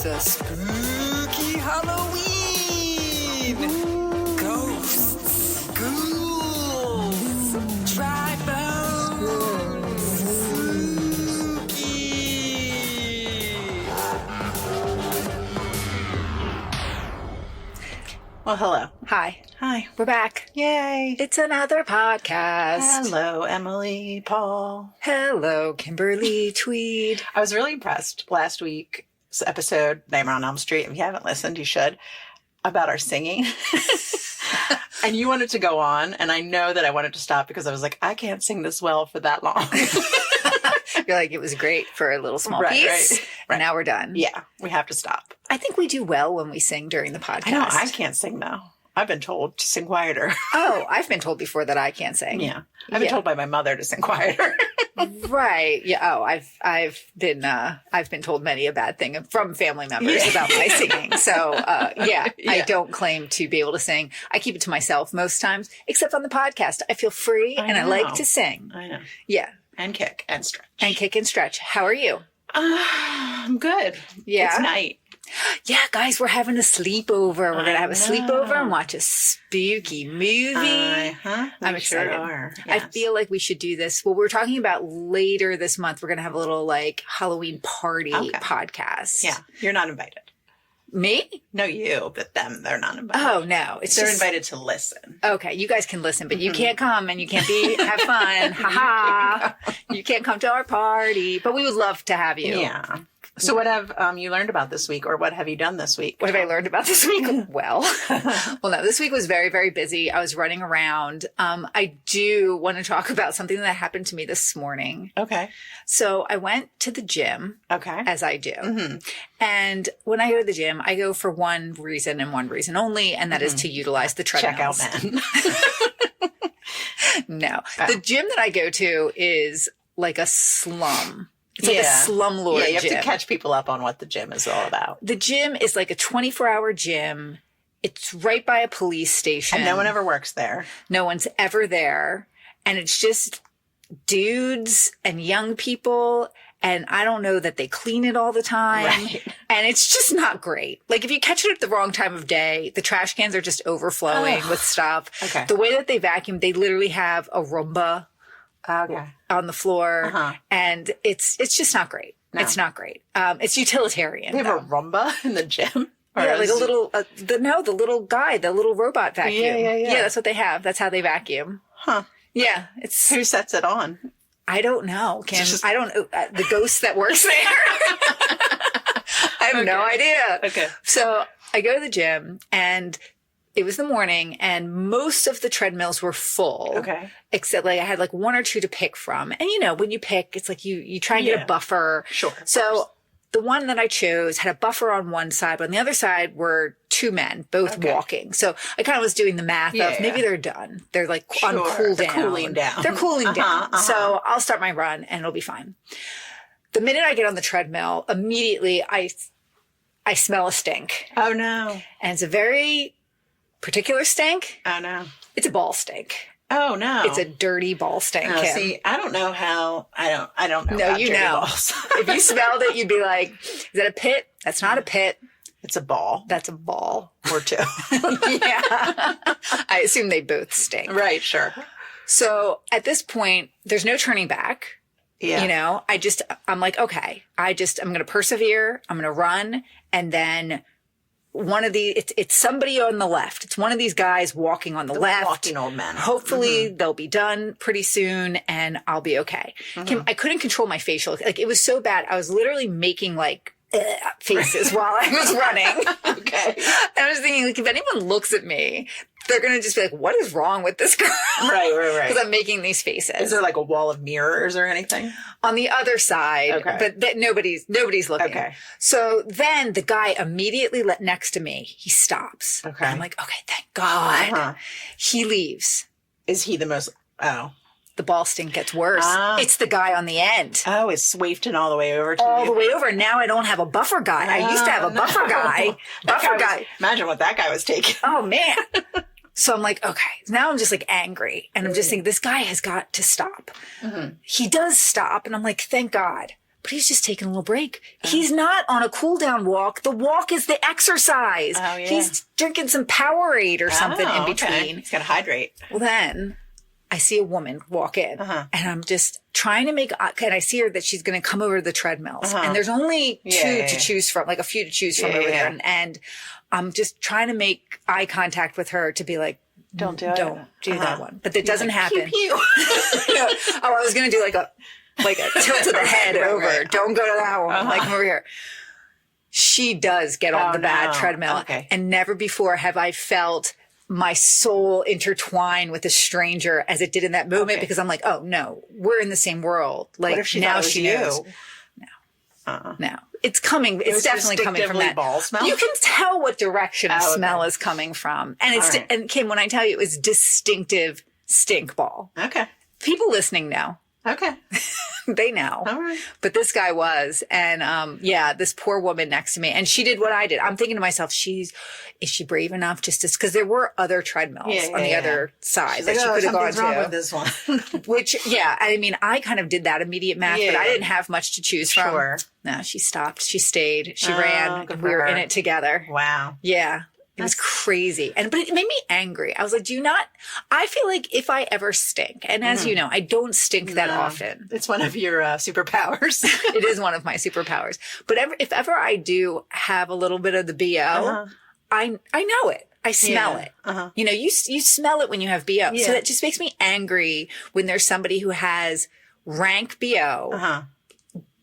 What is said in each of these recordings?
It's a spooky Halloween! Ooh. Ghosts, ghouls, dry bones, spooky! Well, hello. Hi. Hi. We're back. Yay. It's another podcast. Hello, Emily, Paul. Hello, Kimberly Tweed. I was really impressed last week's episode, Nightmare on Elm Street. If you haven't listened, you should, about our singing. And you wanted to go on, and I know that I wanted to stop because I was like, I can't sing this well for that long. You're like, it was great for a little small piece. Right. And now we're done. Yeah, we have to stop. I think we do well when we sing during the podcast. I know, I can't sing though. I've been told to sing quieter. Oh, I've been told before that I can't sing. Yeah. I've been told by my mother to sing quieter. Right. Yeah. Oh, I've been told many a bad thing from family members about my singing. So, yeah, I don't claim to be able to sing. I keep it to myself most times, except on the podcast. I feel free and I like to sing. I know. Yeah. And kick and stretch. And kick and stretch. How are you? I'm good. Yeah. It's night. Yeah, guys, we're having a sleepover. We're going to have a sleepover and watch a spooky movie. I'm excited. Sure are. Yes. I feel like we should do this. Well, we're talking about later this month. We're going to have a little like Halloween party podcast. Yeah. You're not invited. Me? No, you, but them, they're not invited. Oh, no. They're invited to listen. Okay, you guys can listen, but you can't come and you can't have fun. Ha ha. You can't come to our party, but we would love to have you. Yeah. So what have you learned about this week, or what have you done this week? What have I learned about this week? Well, no, this week was very, very busy. I was running around. I do want to talk about something that happened to me this morning. Okay. So I went to the gym. Okay. As I do. Mm-hmm. And when I go to the gym, I go for one reason and one reason only, and that is to utilize the treadmills. Check out men. No. The gym that I go to is like a slum. It's like a slumlord gym. Yeah, you have gym. to catch people up on what the gym is all about. The gym is like a 24-hour gym. It's right by a police station. And no one ever works there. No one's ever there. And it's just dudes and young people. And I don't know that they clean it all the time. Right. And it's just not great. Like if you catch it at the wrong time of day, the trash cans are just overflowing with stuff. Okay. The way that they vacuum, they literally have a Roomba. On the floor, and it's just not great. No. It's not great. It's utilitarian. They have a Roomba in the gym? Yeah, like a little, the little guy, the little robot vacuum. Yeah. Yeah, that's what they have. That's how they vacuum. Huh. Yeah. Who sets it on? I don't know, Kim. I don't know. The ghost that works there. I have no idea. Okay. So I go to the gym, and it was the morning, and most of the treadmills were full. Okay. Except like I had like one or two to pick from. And you know, when you pick, it's like you try and get a buffer. Sure. So the one that I chose had a buffer on one side, but on the other side were two men, both walking. So I kind of was doing the math of maybe they're done. They're like on cool down. They're cooling down. They're cooling down. So I'll start my run and it'll be fine. The minute I get on the treadmill, immediately I smell a stink. Oh no. And it's a very particular stink. Oh no. It's a ball stink. Oh no. It's a dirty ball stink. Oh, see, I don't know how. I don't know. No, about you dirty know. Balls. If you smelled it, you'd be like, "Is that a pit? That's not a pit. It's a ball. That's a ball or two." Yeah. I assume they both stink. Right. Sure. So at this point, there's no turning back. Yeah. You know, I'm like, okay, I'm going to persevere. I'm going to run, and then. One of the, it's somebody on the left. It's one of these guys walking on the left. Walking old men. Hopefully they'll be done pretty soon and I'll be okay. Kim, I couldn't control my facial. Like it was so bad. I was literally making like faces while I was running. Okay. And I was thinking like, if anyone looks at me, they're going to just be like, what is wrong with this girl? Right. Because I'm making these faces. Is there like a wall of mirrors or anything? On the other side, but nobody's looking. Okay. So then the guy immediately next to me, he stops. Okay. And I'm like, okay, thank God. He leaves. Is he the most, the ball stink gets worse. It's the guy on the end. Oh, it's swafting all the way over to all you. the way over. Now I don't have a buffer guy. I used to have a buffer guy. Imagine what that guy was taking. Oh, man. So I'm like, okay. Now I'm just like angry. And I'm just thinking, this guy has got to stop. Mm-hmm. He does stop. And I'm like, thank God. but he's just taking a little break. He's not on a cool down walk. The walk is the exercise. Oh, yeah. He's drinking some Powerade or something in between. Okay. He's got to hydrate. Well, then I see a woman walk in and I'm just trying to make, and I see her that she's going to come over to the treadmills and there's only two to choose from, like a few to choose from over there. And I'm just trying to make eye contact with her to be like, don't do that one. But that doesn't happen. Pew, pew. Oh, I was going to do like a tilt of the head over. Right. Don't go to that one. Like over here. She does get on the bad treadmill. Okay. And never before have I felt my soul intertwine with a stranger as it did in that moment because I'm like, oh no, we're in the same world. Like what if she now she she knows. No. No. It's coming. It's definitely coming from that ball smell. You can tell what direction the smell is coming from. And it's and Kim, when I tell you it's distinctive stink ball. Okay. People listening know. Okay. They know. All right. But this guy was. And this poor woman next to me. And she did what I did. I'm thinking to myself, is she brave enough just to, because there were other treadmills on the other side that she could have gone to. Wrong with this one. Which, I mean, I kind of did that immediate math, but I didn't have much to choose from. Sure. No, she stopped. She stayed. She ran. And we were in it together. Wow. Yeah. It was crazy. But it made me angry. I was like, I feel like if I ever stink, and as you know, I don't stink that often. It's one of your superpowers. It is one of my superpowers. But if ever I do have a little bit of the BO, I know it. I smell it. You know, you smell it when you have BO. So that just makes me angry when there's somebody who has rank BO.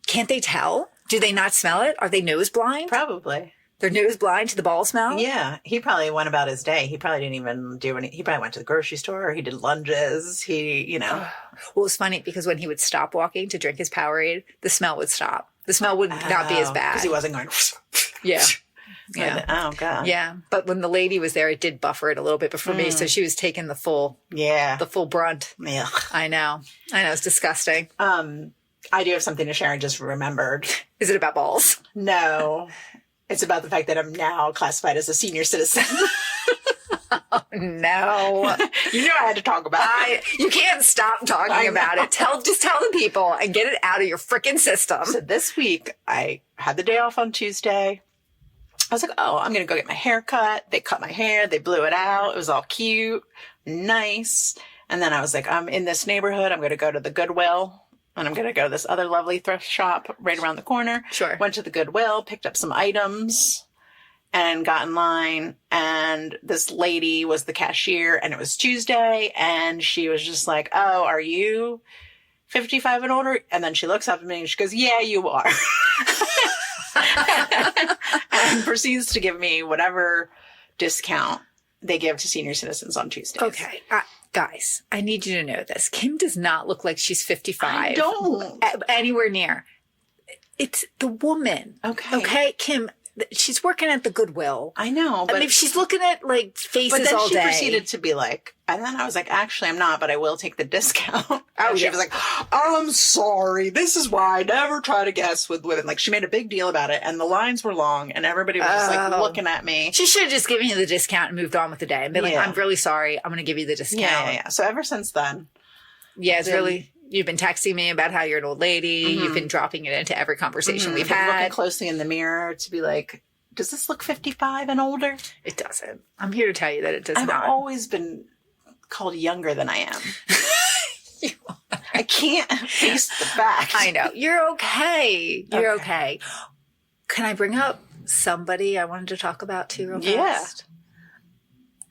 Can't they tell? Do they not smell it? Are they nose blind? Probably. They're nose blind to the ball smell? Yeah. He probably went about his day. He probably didn't even do any. He probably went to the grocery store. He did lunges. Well, it was funny because when he would stop walking to drink his Powerade, the smell would stop. The smell would not be as bad. Because he wasn't going. Yeah. Yeah. Oh, God. Yeah. But when the lady was there, it did buffer it a little bit. But for me, so she was taking the full brunt. Yeah. I know. It's disgusting. I do have something to share. I just remembered. Is it about balls? No. It's about the fact that I'm now classified as a senior citizen. Oh, no. You knew I had to talk about it. You can't stop talking about it. Just tell the people and get it out of your freaking system. So this week, I had the day off on Tuesday. I was like, I'm going to go get my hair cut. They cut my hair. They blew it out. It was all cute, nice. And then I was like, I'm in this neighborhood. I'm going to go to the Goodwill. And I'm going to go to this other lovely thrift shop right around the corner. Sure. Went to the Goodwill, picked up some items, and got in line. And this lady was the cashier, and it was Tuesday. And she was just like, oh, are you 55 and older? And then she looks up at me and she goes, yeah, you are. And proceeds to give me whatever discount they give to senior citizens on Tuesdays. Okay. Guys, I need you to know this. Kim does not look like she's 55. I don't. Anywhere near. It's the woman. Okay. Okay, Kim, she's working at the Goodwill. I know. But I mean, she's looking at like faces but then all she day. proceeded to be like, and then I was like, actually, I'm not, but I will take the discount. Oh, she was like, I'm sorry. This is why I never try to guess with women. Like, she made a big deal about it, and the lines were long, and everybody was just like looking at me. She should have just given you the discount and moved on with the day and been like, I'm really sorry. I'm going to give you the discount. Yeah. So ever since then. Yeah, it's really... You've been texting me about how you're an old lady. You've been dropping it into every conversation we've had. Looking closely in the mirror to be like, does this look 55 and older? It doesn't. I'm here to tell you that it does not. I've always been called younger than I am. I can't face the fact. I know. You're okay. You're okay. Can I bring up somebody I wanted to talk about too real fast?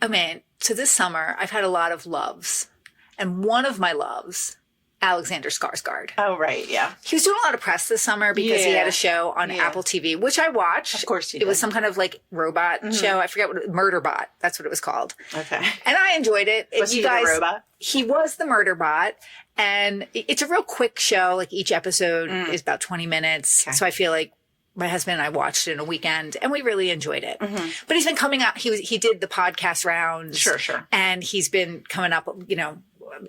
I mean, so this summer I've had a lot of loves. And one of my loves, Alexander Skarsgård. Oh, right. Yeah. He was doing a lot of press this summer because he had a show on Apple TV, which I watched. Of course you did. It was some kind of like robot show. I forget what Murderbot. That's what it was called. Okay. And I enjoyed it. Was he the robot? He was the Murderbot. And it's a real quick show. Like each episode is about 20 minutes. Okay. So I feel like my husband and I watched it in a weekend and we really enjoyed it. But he's been coming out. He did the podcast rounds. Sure. And he's been coming up,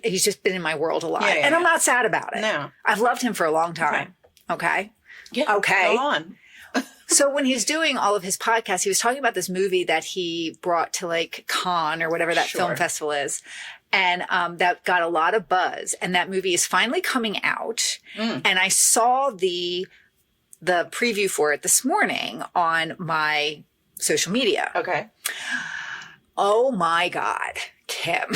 he's just been in my world a lot. And I'm not sad about it. No. I've loved him for a long time. Okay. Yeah. Okay. Go on. So when he's doing all of his podcasts, he was talking about this movie that he brought to like Cannes or whatever that film festival is. And that got a lot of buzz. And that movie is finally coming out. And I saw the preview for it this morning on my social media. Okay. Oh my God, Kim.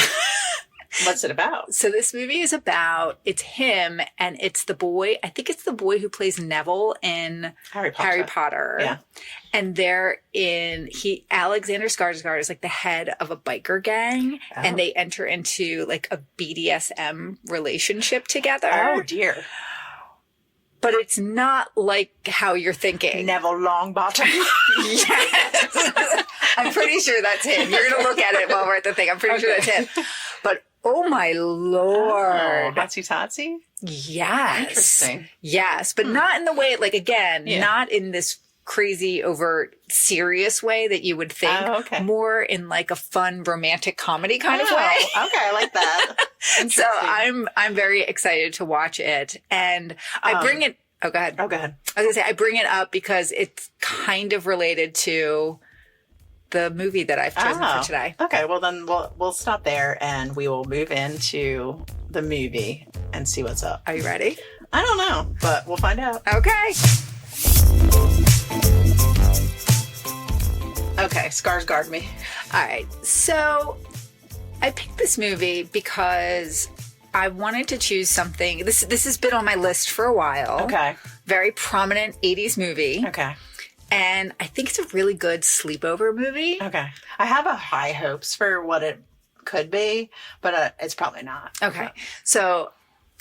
What's it about? So this movie is about, it's him and it's the boy, I think it's the boy who plays Neville in Harry Potter. Yeah. And Alexander Skarsgård is like the head of a biker gang and they enter into like a BDSM relationship together. Oh dear. But it's not like how you're thinking. Neville Longbottom. Yes. I'm pretty sure that's him. You're going to look at it while we're at the thing. I'm pretty sure that's him. But oh my Lord. Hotsy totsy? Yes. Interesting. Yes. But not in the way, like, again, not in this crazy, overt, serious way that you would think. Oh, okay. More in like a fun, romantic comedy kind of way. Okay, I like that. So I'm very excited to watch it. And I bring it. Oh, go ahead. Oh, go ahead. I was going to say, I bring it up because it's kind of related to the movie that I've chosen for today. Okay, well then we'll stop there and we will move into the movie and see what's up. Are you ready? I don't know, but we'll find out. Okay. Okay, Skarsgård me. All right. So I picked this movie because I wanted to choose something. This has been on my list for a while. Okay. Very prominent 80s movie. Okay. And I think it's a really good sleepover movie. Okay. I have a high hopes for what it could be, but it's probably not. Okay. So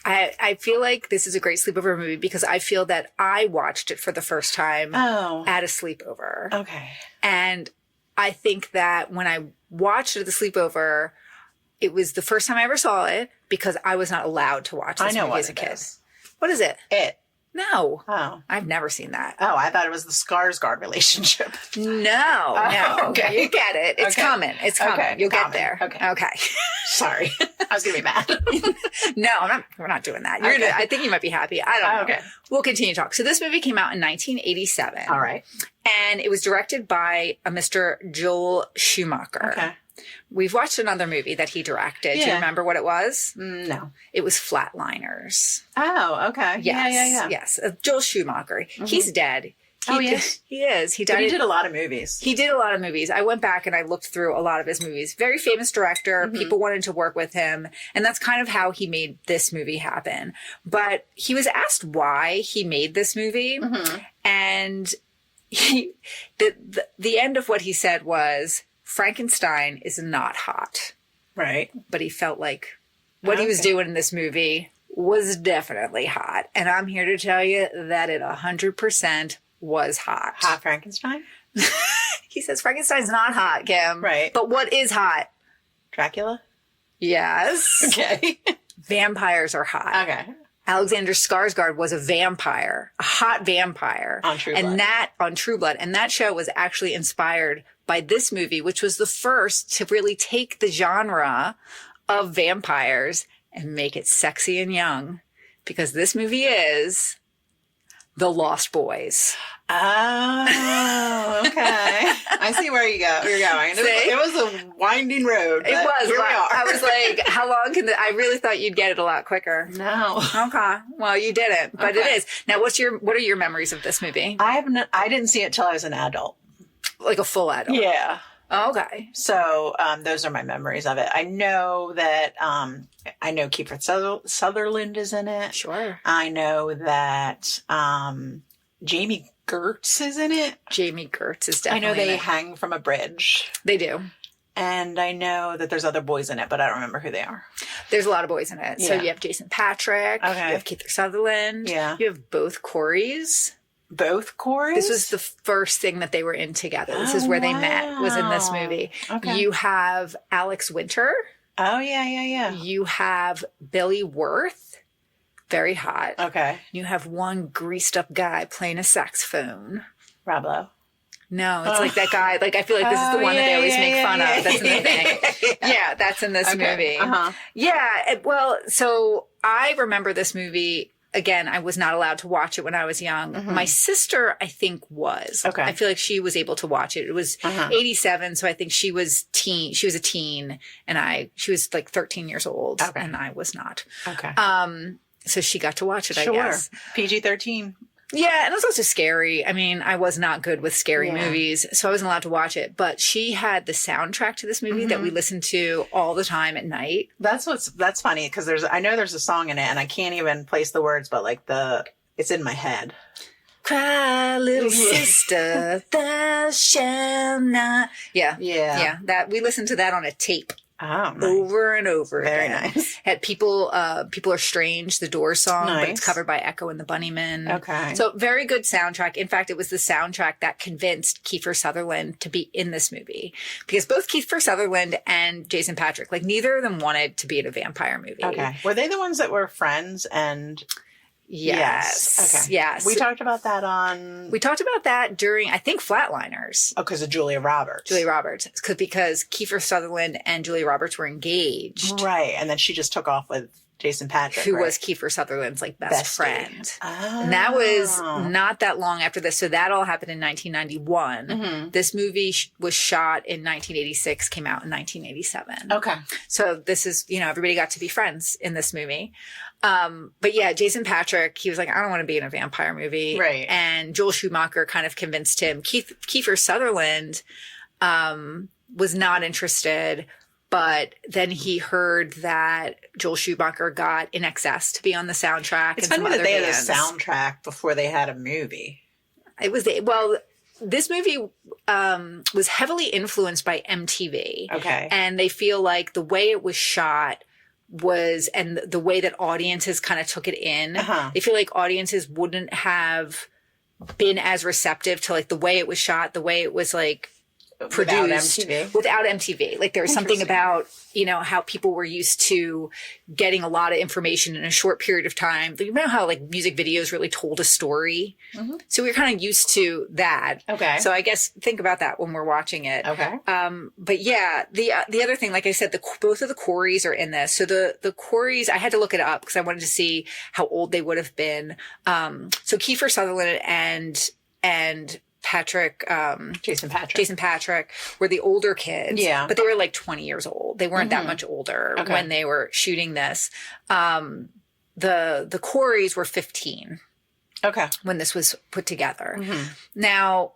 I feel like this is a great sleepover movie because I feel that I watched it for the first time at a sleepover. Okay. And I think that when I watched it at the sleepover, it was the first time I ever saw it because I was not allowed to watch this movie as a kid. What is it? It. No. Oh. I've never seen that. Oh, I thought it was the Skarsgård relationship. No. Okay. You get it. It's coming. It's coming. Okay. You'll get there. Okay. Sorry. I was going to be mad. No, we're not doing that. I think you might be happy. I don't know. Okay. We'll continue to talk. So this movie came out in 1987. All right. And it was directed by a Mr. Joel Schumacher. Okay. We've watched another movie that he directed. Do you remember what it was? No. It was Flatliners. Oh, okay. Yes. Yes. Joel Schumacher. Mm-hmm. He's dead. He is. He died. But he did a lot of movies. He did a lot of movies. I went back and I looked through a lot of his movies. Very famous director. Mm-hmm. People wanted to work with him. And that's kind of how he made this movie happen. But he was asked why he made this movie. Mm-hmm. And the end of what he said was, Frankenstein is not hot. Right. But he felt like what he was doing in this movie was definitely hot. And I'm here to tell you that it 100% was hot. Hot Frankenstein? He says Frankenstein's not hot, Kim. Right. But what is hot? Dracula? Yes. Okay. Vampires are hot. Okay. Alexander Skarsgård was a vampire, a hot vampire. On True Blood. On True Blood. And that show was actually inspired by this movie, which was the first to really take the genre of vampires and make it sexy and young. Because this movie is The Lost Boys. Oh, okay. I see where you're going. It was a winding road. It was. Here we are. I was like, how long can I really thought you'd get it a lot quicker. No. Okay. Well, you didn't, but it is. Now, what are your memories of this movie? I didn't see it till I was an adult. Like a full adult. Yeah. Oh, okay. So those are my memories of it. I know that Keifer Sutherland is in it. Sure. I know that Jamie Gertz is in it. Jamie Gertz is definitely I know they in it. hang from a bridge. They do. And I know that there's other boys in it, but I don't remember who they are. There's a lot of boys in it. So you have Jason Patrick. Okay. You have Keifer Sutherland. Yeah. You have both Corys. Both Corys? This was the first thing that they were in together. This is where they met, was in this movie. Okay. You have Alex Winter. Oh, yeah. You have Billy Wirth. Very hot. Okay. You have one greased up guy playing a saxophone. Rob Lowe. No, it's like that guy. Like, I feel like this is the one that they always make fun of. That's in the thing. Yeah. That's in this movie. Uh-huh. Yeah. Well, so I remember this movie again, I was not allowed to watch it when I was young. My sister, I think, was. Okay. I feel like she was able to watch it. It was 87, so I think she was a teen, and she was like 13 years old, and I was not. Okay. So she got to watch it, I Sure. guess. PG-13. Yeah, and it was also scary. I mean, I was not good with scary movies, so I wasn't allowed to watch it. But she had the soundtrack to this movie that we listened to all the time at night. That's funny, because I know there's a song in it, and I can't even place the words, but like it's in my head. Cry, little sister, thou shalt not. Yeah. That we listened to that on a tape. Oh, nice. Over and over Very again. nice. Had People Are Strange, the Doors song, but it's Nice. covered by Echo and the Bunnymen. Okay. So very good soundtrack. In fact, it was the soundtrack that convinced Keifer Sutherland to be in this movie. Because both Keifer Sutherland and Jason Patric, like neither of them wanted to be in a vampire movie. Okay. Were they the ones that were friends and... Yes. Okay. Yes. We talked about that on... We talked about that during, I think, Flatliners. Oh, because of Julia Roberts. Because Keifer Sutherland and Julia Roberts were engaged. Right. And then she just took off with Jason Patric, who right? was Keifer Sutherland's like best Bestie. friend. Oh. And that was not that long after this. So that all happened in 1991. This movie was shot in 1986, came out in 1987. Okay. So this is, everybody got to be friends in this movie. But yeah, Jason Patric, he was like, I don't want to be in a vampire movie. Right. And Joel Schumacher kind of convinced him. Keifer Sutherland was not interested, but then he heard that Joel Schumacher got In Excess to be on the soundtrack. It's and some funny that other they bands. had a soundtrack before they had a movie. This movie was heavily influenced by MTV. Okay. And they feel like the way it was shot and the way that audiences kind of took it in, they feel like audiences wouldn't have been as receptive to like the way it was shot, the way it was like produced without MTV. Like there was something about, how people were used to getting a lot of information in a short period of time. You know how like music videos really told a story. So we were kind of used to that. Okay. So I guess think about that when we're watching it. Okay. But yeah, the other thing, like I said, both of the Coreys are in this. So the Coreys, I had to look it up because I wanted to see how old they would have been. So Keifer Sutherland and Jason Patric were the older kids. Yeah. But they were like 20 years old. They weren't that much older when they were shooting this. The Coreys were 15. Okay. When this was put together. Now,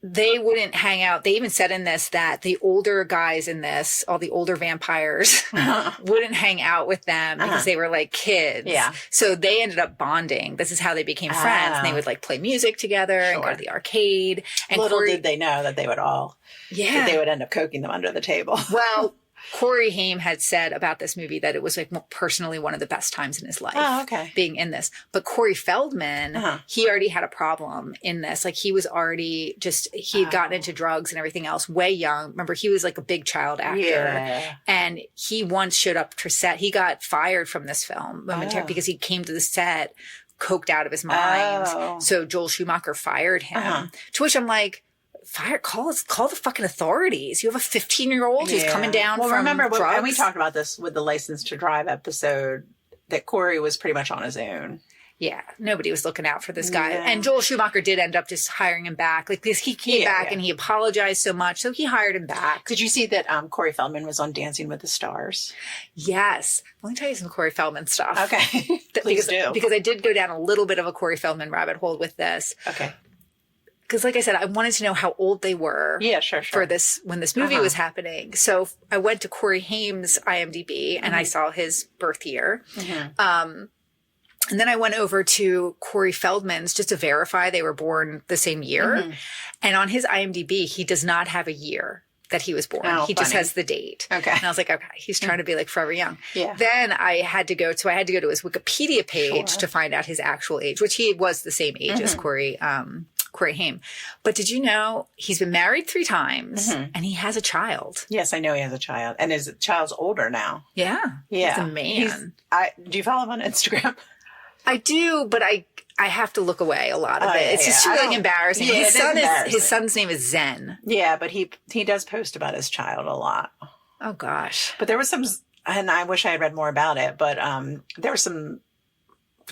they wouldn't hang out. They even said in this that the older guys in this, all the older vampires, wouldn't hang out with them because they were like kids. Yeah. So they ended up bonding. This is how they became friends. And they would like play music together and go to the arcade. And Little did they know that they would that they would end up coking them under the table. Well, Corey Haim had said about this movie that it was like personally one of the best times in his life. Oh, okay. Being in this. But Corey Feldman, he already had a problem in this. Like he was already he had gotten into drugs and everything else way young. Remember, he was like a big child actor. Yeah. And he once showed up to set. He got fired from this film momentarily because he came to the set coked out of his mind. So Joel Schumacher fired him. To which I'm like, call the fucking authorities. You have a 15-year-old who's coming down from remember, drugs. And we talked about this with the License to Drive episode, that Corey was pretty much on his own. Yeah, nobody was looking out for this guy. Yeah. And Joel Schumacher did end up just hiring him back. Like, because he came back and he apologized so much, so he hired him back. Did you see that Corey Feldman was on Dancing with the Stars? Yes. Let me tell you some Corey Feldman stuff. Okay. Please do. Because I did go down a little bit of a Corey Feldman rabbit hole with this. Okay. Because like I said, I wanted to know how old they were. Yeah, sure. For this, when this movie was happening. So I went to Corey Haim's IMDb and I saw his birth year. And then I went over to Corey Feldman's just to verify they were born the same year. And on his IMDb, he does not have a year that he was born. He just has the date. Okay. And I was like, okay, he's trying to be like forever young. Yeah. Then I had to go to his Wikipedia page to find out his actual age, which he was the same age as Corey Haim. But did you know he's been married 3 times and he has a child? Yes, I know he has a child. And his child's older now. Yeah. Yeah. He's a man. Do you follow him on Instagram? I do, but I have to look away a lot of it. It's just too embarrassing. Yeah, his son's name is Zen. Yeah, but he does post about his child a lot. Oh gosh. But there was some, and I wish I had read more about it, but there was some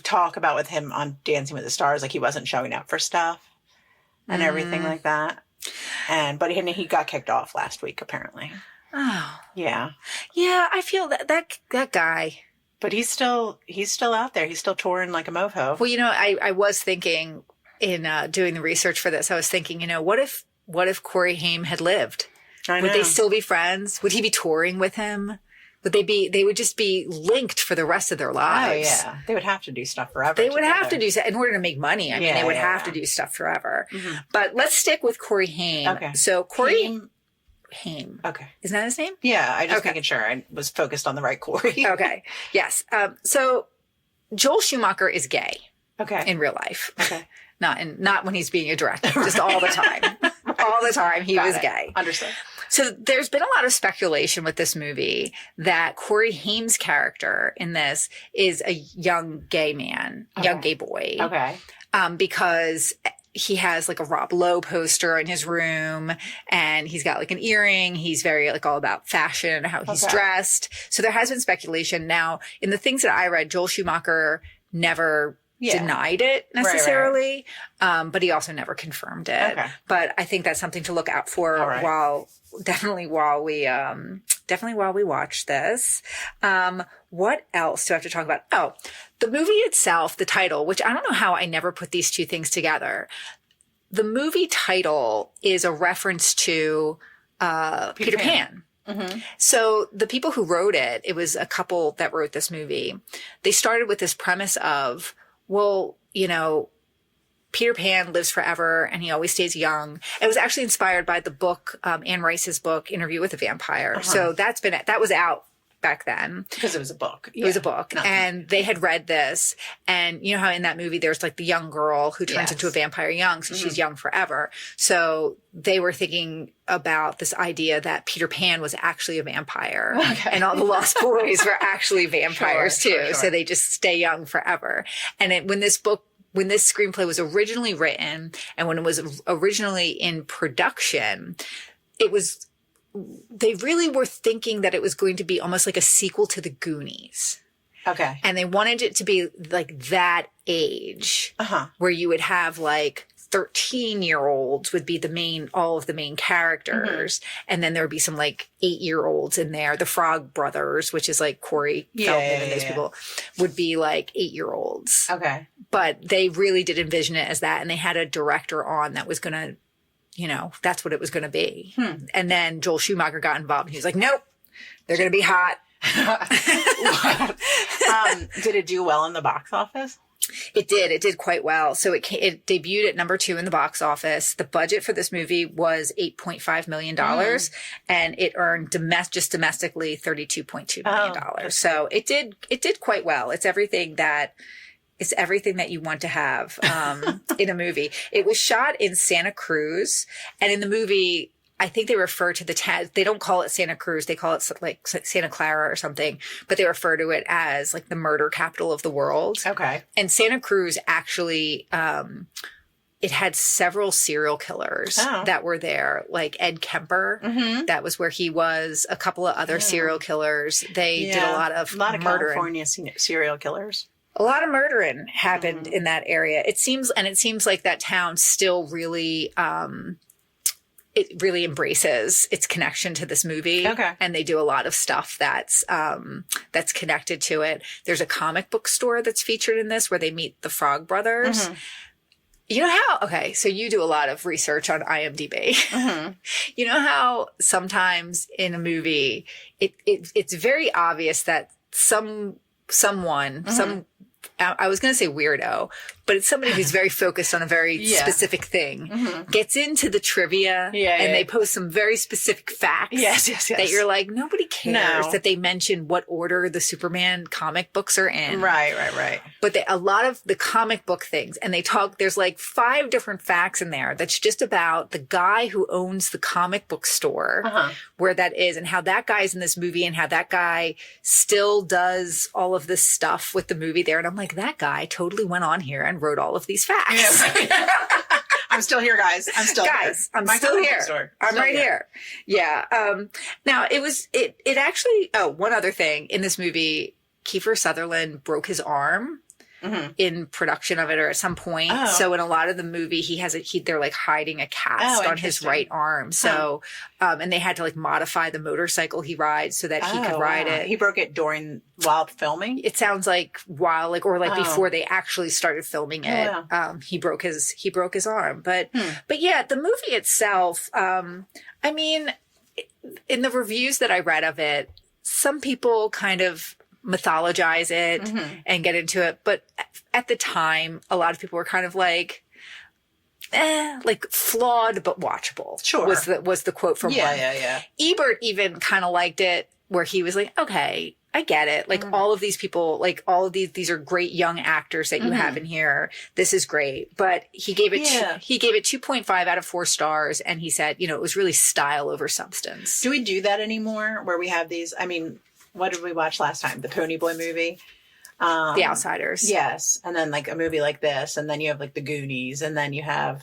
talk about with him on Dancing with the Stars, like he wasn't showing up for stuff and everything like that. But he got kicked off last week, apparently. Oh. Yeah. Yeah, I feel that guy. But he's still out there. He's still touring like a mofo. Well, I was thinking in doing the research for this, I was thinking, what if Corey Haim had lived? I know. Would they still be friends? Would he be touring with him? They would just be linked for the rest of their lives. Oh, yeah. They would have to do stuff forever. They would have to do stuff in order to make money. I mean, they would have to do stuff forever. Mm-hmm. But let's stick with Corey Haim. Okay. So Corey Haim. Okay. Isn't that his name? Yeah, I just making sure I was focused on the right Corey. Okay. Yes. So Joel Schumacher is gay. Okay. In real life. Okay. Not when he's being a director, just all the time. All the time he was gay. Understood. So there's been a lot of speculation with this movie that Corey Haim's character in this is a young gay man, young gay boy. Okay. Because he has like a Rob Lowe poster in his room and he's got like an earring. He's very like all about fashion, how he's dressed. So there has been speculation. Now, in the things that I read, Joel Schumacher never denied it necessarily, but he also never confirmed it. Okay. But I think that's something to look out for while we watch this. What else do I have to talk about? Oh, the movie itself, the title, which I don't know how I never put these two things together. The movie title is a reference to Peter Pan. Mm-hmm. So the people who wrote it, it was a couple that wrote this movie. They started with this premise of, well, Peter Pan lives forever and he always stays young. It was actually inspired by the book, Anne Rice's book, Interview with a Vampire. So that was out back then. Because it was a book. It was a book. And they had read this. And you know how in that movie there's like the young girl who turns into a vampire young. So she's young forever. So they were thinking about this idea that Peter Pan was actually a vampire. Okay. And all the Lost Boys were actually vampires too. Sure. So they just stay young forever. And when this screenplay was originally written and when it was originally in production, they really were thinking that it was going to be almost like a sequel to the Goonies. Okay. And they wanted it to be like that age where you would have like 13-year-olds would be all of the main characters. Mm-hmm. And then there would be some like 8-year-olds in there. The Frog Brothers, which is like Corey Feldman and those people, would be like 8-year-olds. Okay. But they really did envision it as that. And they had a director on that was going to, that's what it was going to be. And then Joel Schumacher got involved and he was like, nope, they're going to be hot. Did it do well in the box office? It did. It did quite well. So it debuted at number 2 in the box office. The budget for this movie was $8.5 million and it earned just domestically $32.2 million. So it did quite well. It's everything that you want to have in a movie. It was shot in Santa Cruz, and in the movie, I think they refer to the town. They don't call it Santa Cruz; they call it like Santa Clara or something. But they refer to it as like the murder capital of the world. Okay. And Santa Cruz actually, it had several serial killers that were there, like Ed Kemper. Mm-hmm. That was where he was. A couple of other serial killers. They did a lot of murdering. California serial killers. A lot of murdering happened in that area. It seems like that town still really, it really embraces its connection to this movie. Okay. And they do a lot of stuff that's connected to it. There's a comic book store that's featured in this where they meet the Frog Brothers. Mm-hmm. You know how, so you do a lot of research on IMDb. Mm-hmm. You know how sometimes in a movie, it's very obvious that someone, I was going to say weirdo, but it's somebody who's very focused on a very specific thing, gets into the trivia and they post some very specific facts that you're like, nobody cares that they mention what order the Superman comic books are in. Right. But a lot of the comic book things, and there's like 5 different facts in there that's just about the guy who owns the comic book store, where that is, and how that guy's in this movie and how that guy still does all of this stuff with the movie there. And I'm like, that guy totally went on here and wrote all of these facts. Yeah. I'm still here, guys. I'm still here. I'm still here. I'm right here. Yeah. Now it actually, one other thing in this movie, Keifer Sutherland broke his arm in production of it or at some point. Oh. So in a lot of the movie, they're like hiding a cast on his right arm. So, and they had to like modify the motorcycle he rides so that he could ride it. He broke it while filming? It sounds like before they actually started filming it, he broke his arm. But yeah, the movie itself, I mean, in the reviews that I read of it, some people kind of mythologize it and get into it. But at the time, a lot of people were kind of like flawed but watchable. Sure. Was the quote from one. Yeah. Ebert even kind of liked it, where he was like, okay, I get it. Like all of these people, like all of these are great young actors that you have in here. This is great. But he gave it 2.5 out of 4 stars. And he said, it was really style over substance. Do we do that anymore where we have these? I mean, what did we watch last time? The Pony Boy movie? The Outsiders. Yes. And then like a movie like this. And then you have like the Goonies. And then you have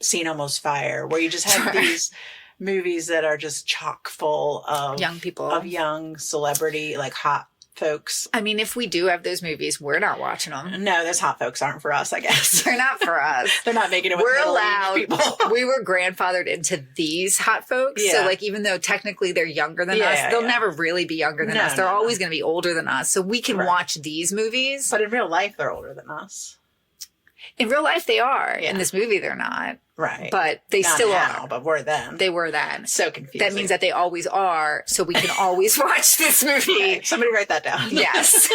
Scene Almost Fire, where you just have these movies that are just chock full of young people, of young celebrity, like hot folks. I mean, if we do have those movies, we're not watching them. No, those hot folks aren't for us, I guess. They're not for us. They're not making it with We're allowed. people. We were grandfathered into these hot folks. Yeah. So like, even though technically they're younger than us, they'll never really be younger than us. They're always going to be older than us. So we can watch these movies. But in real life, they're older than us. In real life, they are. Yeah. In this movie, they're not. Right. But they not still now, are. But we're then. They were then. So confusing. That means that they always are. So we can always watch this movie. Okay. Somebody write that down. Yes.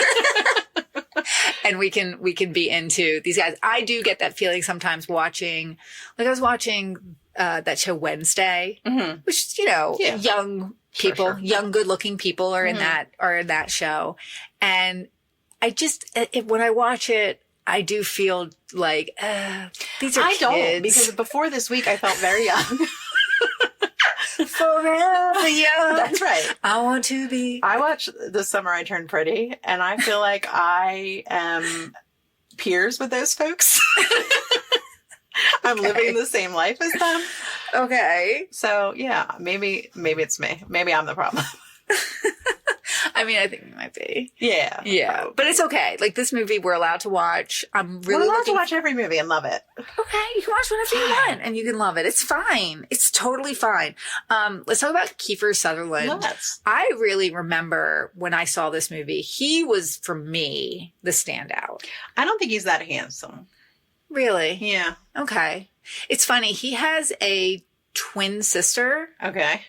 And we can be into these guys. I do get that feeling sometimes watching, like I was watching that show Wednesday, which, young people, young, good looking people are in that show. And I just, when I watch it, I do feel like these are kids. I don't, because before this week I felt very young. Forever young. That's right. I want to be. I watched The Summer I Turned Pretty, and I feel like I am peers with those folks. I'm living the same life as them. Okay. So yeah, maybe it's me. Maybe I'm the problem. I mean, I think it might be. Yeah. Yeah. But it's okay. Like, this movie we're allowed to watch. We're allowed to watch every movie and love it. Okay. You can watch whatever you want and you can love it. It's fine. It's totally fine. Let's talk about Keifer Sutherland. Let's. I really remember when I saw this movie, he was, for me, the standout. I don't think he's that handsome. Really? Yeah. Okay. It's funny. He has a twin sister. Okay.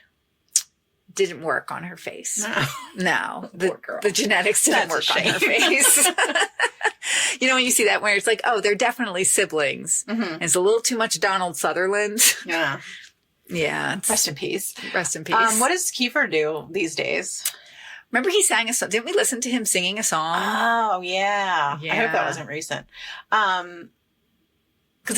Didn't work on her face. No. Poor girl. The genetics didn't work on her face. When you see that where it's like, oh, they're definitely siblings. And it's a little too much Donald Sutherland. Yeah. Yeah. Rest in peace. Rest in peace. What does Keifer do these days? Remember he sang a song. Didn't we listen to him singing a song? Oh, yeah. I hope that wasn't recent. Because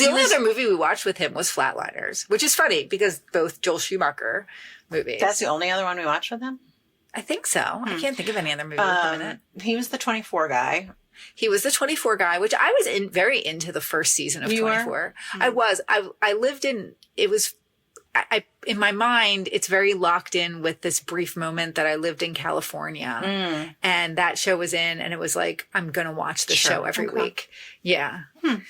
the only other movie we watched with him was Flatliners, which is funny because both Joel Schumacher movies. That's the only other one we watched with him? I think so. I can't think of any other movie with him in it. He was the 24 guy. He was the 24 guy, which I was very into the first season of 24. I was. I lived in, it was, in my mind, it's very locked in with this brief moment that I lived in California. And that show was in, and it was like, I'm going to watch this show every week. Yeah.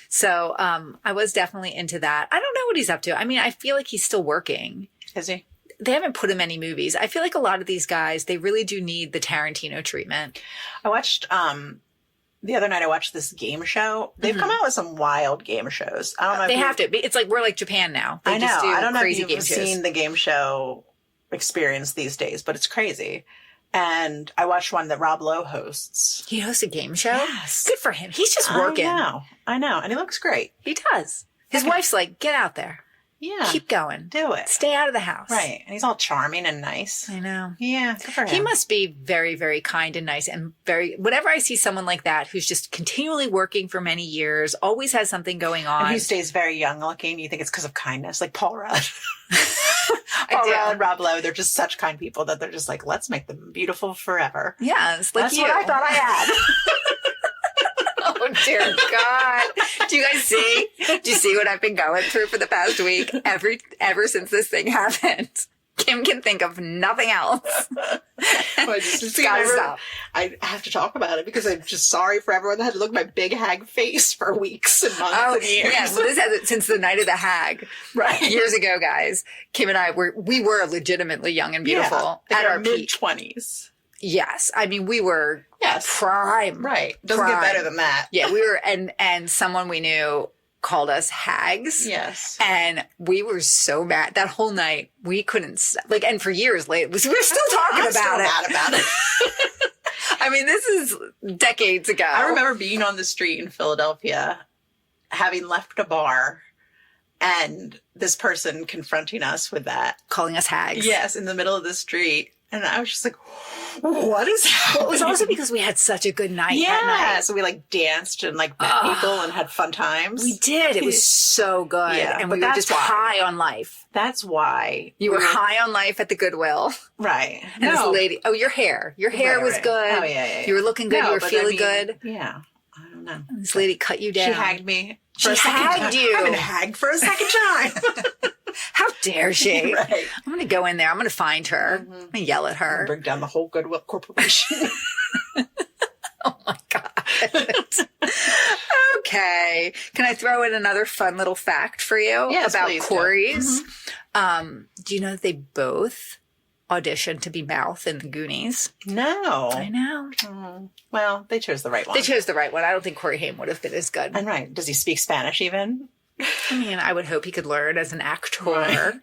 So I was definitely into that. I don't know what he's up to. I mean, I feel like he's still working. Is he? They haven't put him any movies. I feel like a lot of these guys, they really do need the Tarantino treatment. I watched, the other night I watched this game show. They've come out with some wild game shows. I don't know. They have to. It's like, we're like Japan now. They I know. Just do I don't know crazy if you've seen the game show experience these days, but it's crazy. And I watched one that Rob Lowe hosts. He hosts a game show? Yes. Good for him. He's just working. I know. And he looks great. He does. His wife's like, get out there. Yeah. Keep going. Do it. Stay out of the house. Right. And he's all charming and nice. I know. Yeah. Good for him. He must be very, very kind and nice and whenever I see someone like that who's just continually working for many years, always has something going on. And who stays very young looking, you think it's because of kindness, like Paul Rudd. Paul Rudd and Rob Lowe, they're just such kind people that they're just like, let's make them beautiful forever. Yes. Like That's what I thought I had. Oh, dear God. Do you guys see? Do you see what I've been going through for the past week? Ever since this thing happened. Kim can think of nothing else. It's gotta stop. I have to talk about it because I'm just sorry for everyone that had to look at my big hag face for weeks and months and years. Yeah, so this has since the night of the hag, Right. years ago, guys. Kim and I were legitimately young and beautiful at our mid peak. 20s. Yes, I mean we were prime. Right. Doesn't prime. get better than that. Yeah, we were, and someone we knew called us hags. Yes. And we were so mad that whole night. We couldn't and for years later, we were still talking I'm about still it. mad about it. I mean, this is decades ago. I remember being on the street in Philadelphia, having left a bar, and this person confronting us with that. calling us hags. Yes, in the middle of the street. And I was just like, what is happening? Well, it was also because we had such a good night that Yeah. night. So we danced and met people and had fun times. We did. It was so good. Yeah, and but we were that's just why. high on life. That's why. You were high on life at the Goodwill. Right. And this lady, your hair. Your hair was right. good. Oh, yeah. You were looking good. No, you were but feeling I mean, good. Yeah. I don't know. And this lady cut you down. She hagged me. She for a second hagged time. you. I've been hagged for a second time. How dare she? Right. I'm going to go in there. I'm going to find her. I'm going to yell at her. Bring down the whole Goodwill Corporation. Oh my God. Okay. Can I throw in another fun little fact for you Yes, about please do. Corey's? Do you know that they both auditioned to be Mouth in the Goonies? No. I know. Oh, well, they chose the right one. They chose the right one. I don't think Corey Haim would have been as good. And right. Does he speak Spanish even? I mean, I would hope he could learn as an actor. Right.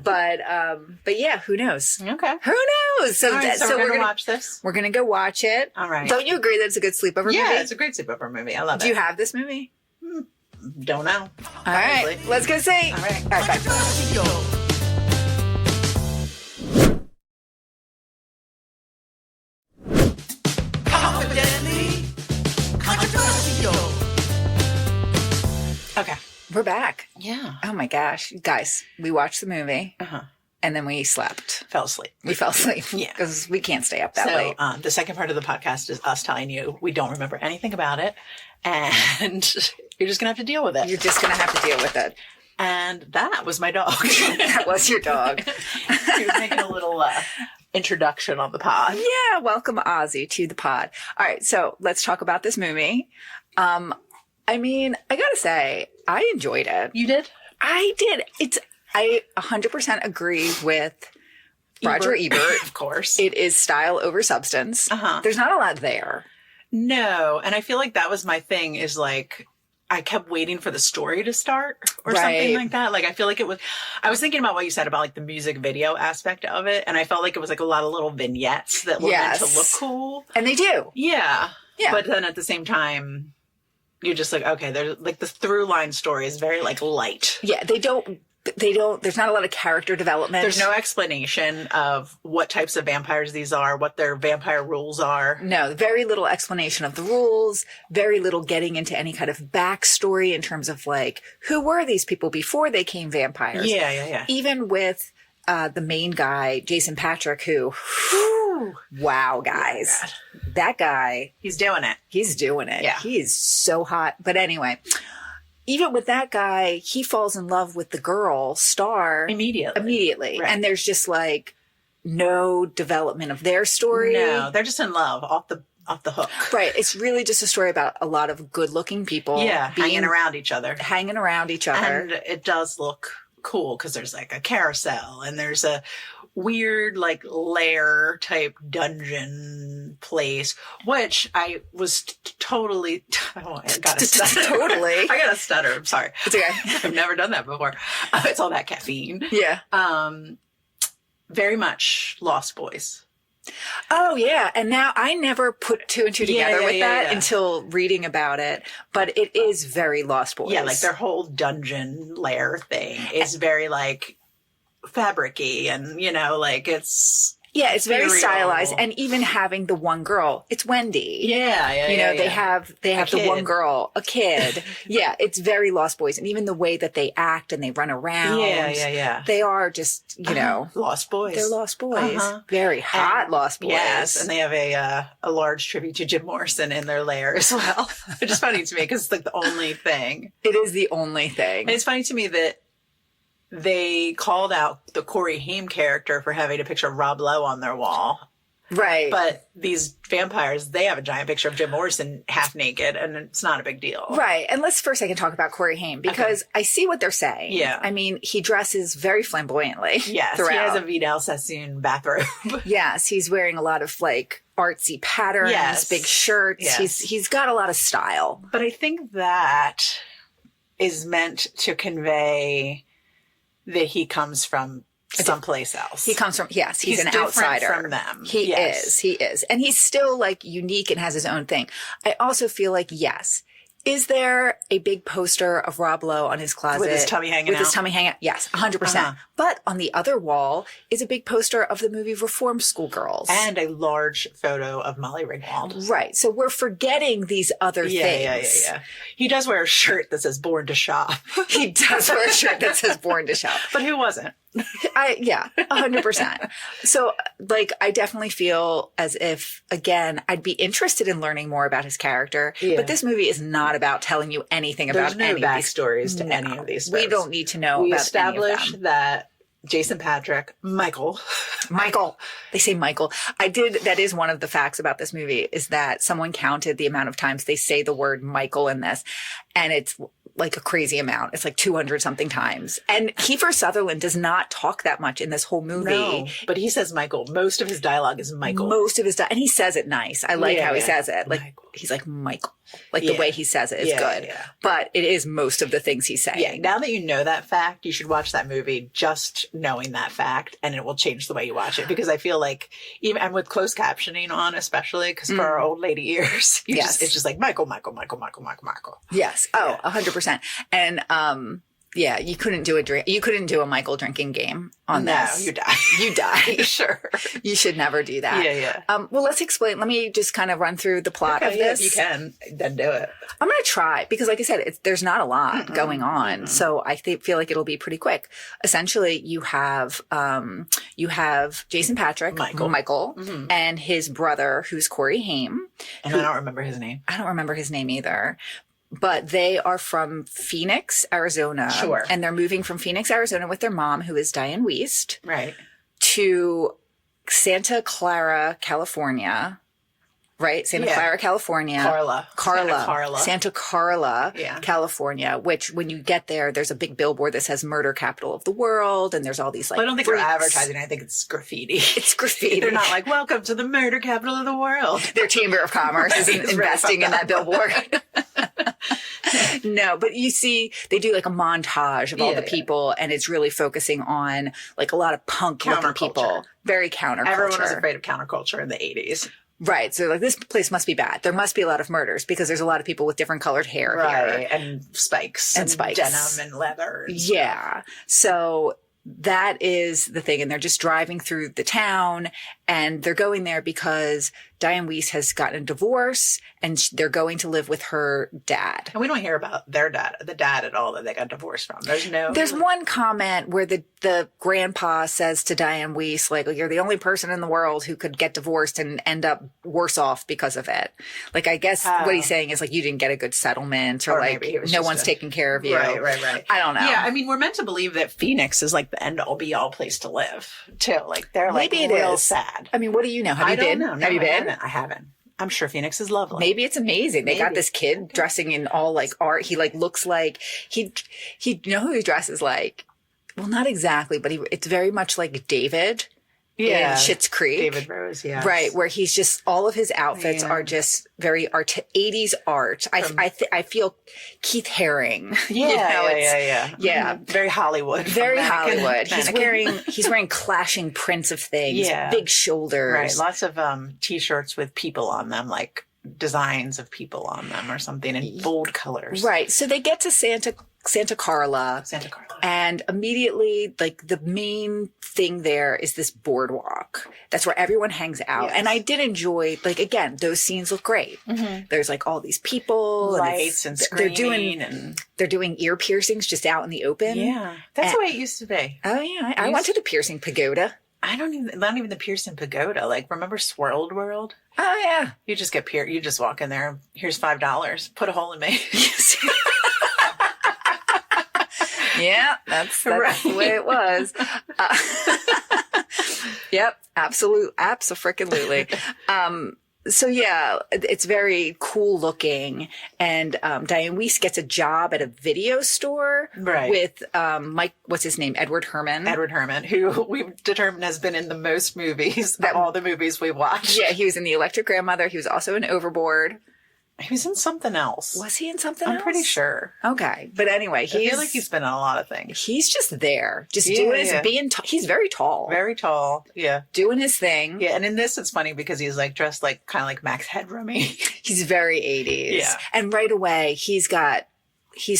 But yeah, who knows? Okay. Who knows? So, All right, so we're going to watch this? We're going to go watch it. All right. Don't you agree that it's a good sleepover movie? Yeah, it's a great sleepover movie. I love Do it. you have this movie? Don't know. All right. Let's go see. All right. All right, bye. Okay. We're back. Yeah. Oh my gosh. Guys, we watched the movie Uh-huh. and then we slept. Fell asleep. We fell asleep. Yeah. Because we can't stay up that So late. the second part of the podcast is us telling you we don't remember anything about it, and you're just gonna have to deal with it. You're just going to have to deal with it. And that was my dog. That was your dog. He was making a little introduction on the pod. Yeah. Welcome, Ozzy, to the pod. All right. So let's talk about this movie. I mean, I got to say, I enjoyed it. You did? I did. I 100% agree with Roger Ebert. Of course. It is style over substance. Uh-huh. There's not a lot there. No, and I feel like that was my thing. Is I kept waiting for the story to start or something like that. I feel like I was thinking about what you said about the music video aspect of it. And I felt like it was a lot of little vignettes that were meant to look cool. And they do. Yeah. Yeah. But then at the same time, you're just okay, there's the through line story is very light. Yeah. They don't, there's not a lot of character development. There's no explanation of what types of vampires these are, what their vampire rules are. No, very little explanation of the rules, very little getting into any kind of backstory in terms of who were these people before they became vampires? Yeah. Even with the main guy, Jason Patrick, who, wow, guys, that guy, He's doing it. he's doing it. Yeah. He is so hot. But anyway, even with that guy, he falls in love with the girl, Star, immediately. Right. And there's just no development of their story. No, they're just in love off the hook. Right. It's really just a story about a lot of good looking people. Hanging around each other. And it does look cool because there's a carousel and there's a weird lair type dungeon place, which I was totally. Oh, I got a stutter. Totally. I got a stutter. I'm sorry. It's okay. I've never done that before. It's all that caffeine. Yeah. Very much Lost Boys. Oh, yeah. And now I never put two and two together with that until reading about it. But it is very Lost Boys. Yeah, their whole dungeon lair thing is very fabric-y and, it's... Yeah, it's very ethereal. stylized. And even having the one girl, it's Wendy. Yeah. They have the one girl, a kid. Yeah, it's very Lost Boys. And even the way that they act and they run around. Yeah. They are just, Lost Boys. They're Lost Boys. Very hot Lost Boys. Yes, and they have a large tribute to Jim Morrison in their lair as well. Which is funny to me because it's the only thing. It is the only thing. And it's funny to me that they called out the Corey Haim character for having a picture of Rob Lowe on their wall. Right. But these vampires, they have a giant picture of Jim Morrison half naked, and it's not a big deal. Right. And let's for a second talk about Corey Haim, because I see what they're saying. Yeah. I mean, he dresses very flamboyantly. Yes. throughout. He has a Vidal Sassoon bathrobe. Yes. He's wearing a lot of like artsy patterns, Yes. big shirts. Yes. He's got a lot of style. But I think that is meant to convey that he comes from someplace else. He comes from, yes, he's an different outsider from them. He is. And he's still like unique and has his own thing. I also feel like, yes. Is there a big poster of Rob Lowe on his closet? With his tummy hanging With out? his tummy hanging out. Yes, 100%. Uh-huh. But on the other wall is a big poster of the movie Reform Schoolgirls. And a large photo of Molly Ringwald. Right. So we're forgetting these other things. Yeah. He does wear a shirt that says Born to Shop. He does wear a shirt that says Born to Shop. But who wasn't? 100%. So like, I definitely feel as if, again, I'd be interested in learning more about his character, but this movie is not about telling you anything about There's no any backstories to No. any of these We folks. don't need to know We about established any of them. that Jason Patrick, Michael. They say Michael. That is one of the facts about this movie, is that someone counted the amount of times they say the word Michael in this, and it's like a crazy amount. It's like 200 something times. And Keifer Sutherland does not talk that much in this whole movie. No, but he says Michael. Most of his dialogue is Michael. Most of his and he says it nice. I like how he says it. Like Michael. he's like Michael. Like the way he says it is good. Yeah. But it is most of the things he's saying. Yeah, now that you know that fact, you should watch that movie just knowing that fact, and it will change the way you watch it. Because I feel like, even and with closed captioning on, especially, because for our old lady ears, it's just like Michael. Yes. Oh, 100%. And yeah, you couldn't do a Michael drinking game on this. No, you die. You die. Sure. You should never do that. Yeah. Well, let's explain. Let me just kind of run through the plot of this. If you can, then do it. I'm going to try because, like I said, there's not a lot going on. So I feel like it'll be pretty quick. Essentially, you have Jason Patrick, Michael, and his brother, who's Corey Haim. And I don't remember his name. I don't remember his name either. But they are from Phoenix, Arizona. Sure. And they're moving from Phoenix, Arizona with their mom, who is Diane Wiest, Right. to Santa Clara, California. Right? Santa Clara, California. Santa Carla, California, which when you get there, there's a big billboard that says murder capital of the world. And there's all these like, I don't think they're advertising. I think it's graffiti. It's graffiti. They're not like, welcome to the murder capital of the world. Their Chamber of Commerce is investing in that billboard. No, but you see, they do like a montage of all the people, and it's really focusing on like a lot of punk-looking people. Very counterculture. Everyone was afraid of counterculture in the 80s. Right. So like, this place must be bad. There must be a lot of murders because there's a lot of people with different colored hair here. And spikes. And spikes. Denim and leather. And yeah. So that is the thing. And they're just driving through the town, and they're going there because Diane Wiest has gotten a divorce, and they're going to live with her dad. And we don't hear about the dad at all that they got divorced from. There's one comment where the grandpa says to Diane Wiest, like, you're the only person in the world who could get divorced and end up worse off because of it. Like, I guess what he's saying is like, you didn't get a good settlement, or like, no one's taking care of you. Right. I don't know. Yeah, I mean, we're meant to believe that Phoenix is like the end all be all place to live too. Like, they're like real sad. I mean, what do you know? Have you been? No, have you been? I haven't. I'm sure Phoenix is lovely. Maybe it's amazing. They got this kid dressing in all like art. He like looks like he you know who he dresses like? Well, not exactly, but it's very much like David in Schitt's Creek. David Rose, yeah. Right, where he's just, all of his outfits are just very 80s art. I feel Keith Haring. Yeah. Very Hollywood. Very Hollywood. He's wearing clashing prints of things, big shoulders. Right, lots of t-shirts with people on them, like designs of people on them or something in bold colors. Right, so they get to Santa Carla. And immediately, like, the main thing there is this boardwalk. That's where everyone hangs out. Yes. And I did enjoy, like, again, those scenes look great. Mm-hmm. There's like all these people. Lights and screaming. They're doing ear piercings just out in the open. Yeah. That's the way it used to be. Oh, yeah. I went to the piercing pagoda. Not even the piercing pagoda. Like, remember Swirled World? Oh, yeah. You just get you just walk in there. Here's $5. Put a hole in me. Yeah, that's right. The way it was. Yep, abso-freaking-lutely. So yeah, it's very cool looking. And Diane Weiss gets a job at a video store with Mike, what's his name? Edward Herman, who we've determined has been in the most movies of all the movies we watched. Yeah, he was in The Electric Grandmother. He was also in Overboard. He was in something else. Was he in something else? I'm pretty sure. Okay. But anyway, I feel like he's been in a lot of things. He's just there. Just doing his, he's very tall. Very tall. Yeah. Doing his thing. Yeah. And in this, it's funny because he's like dressed like kind of like Max Headroomy. He's very 80s. Yeah. And right away, he's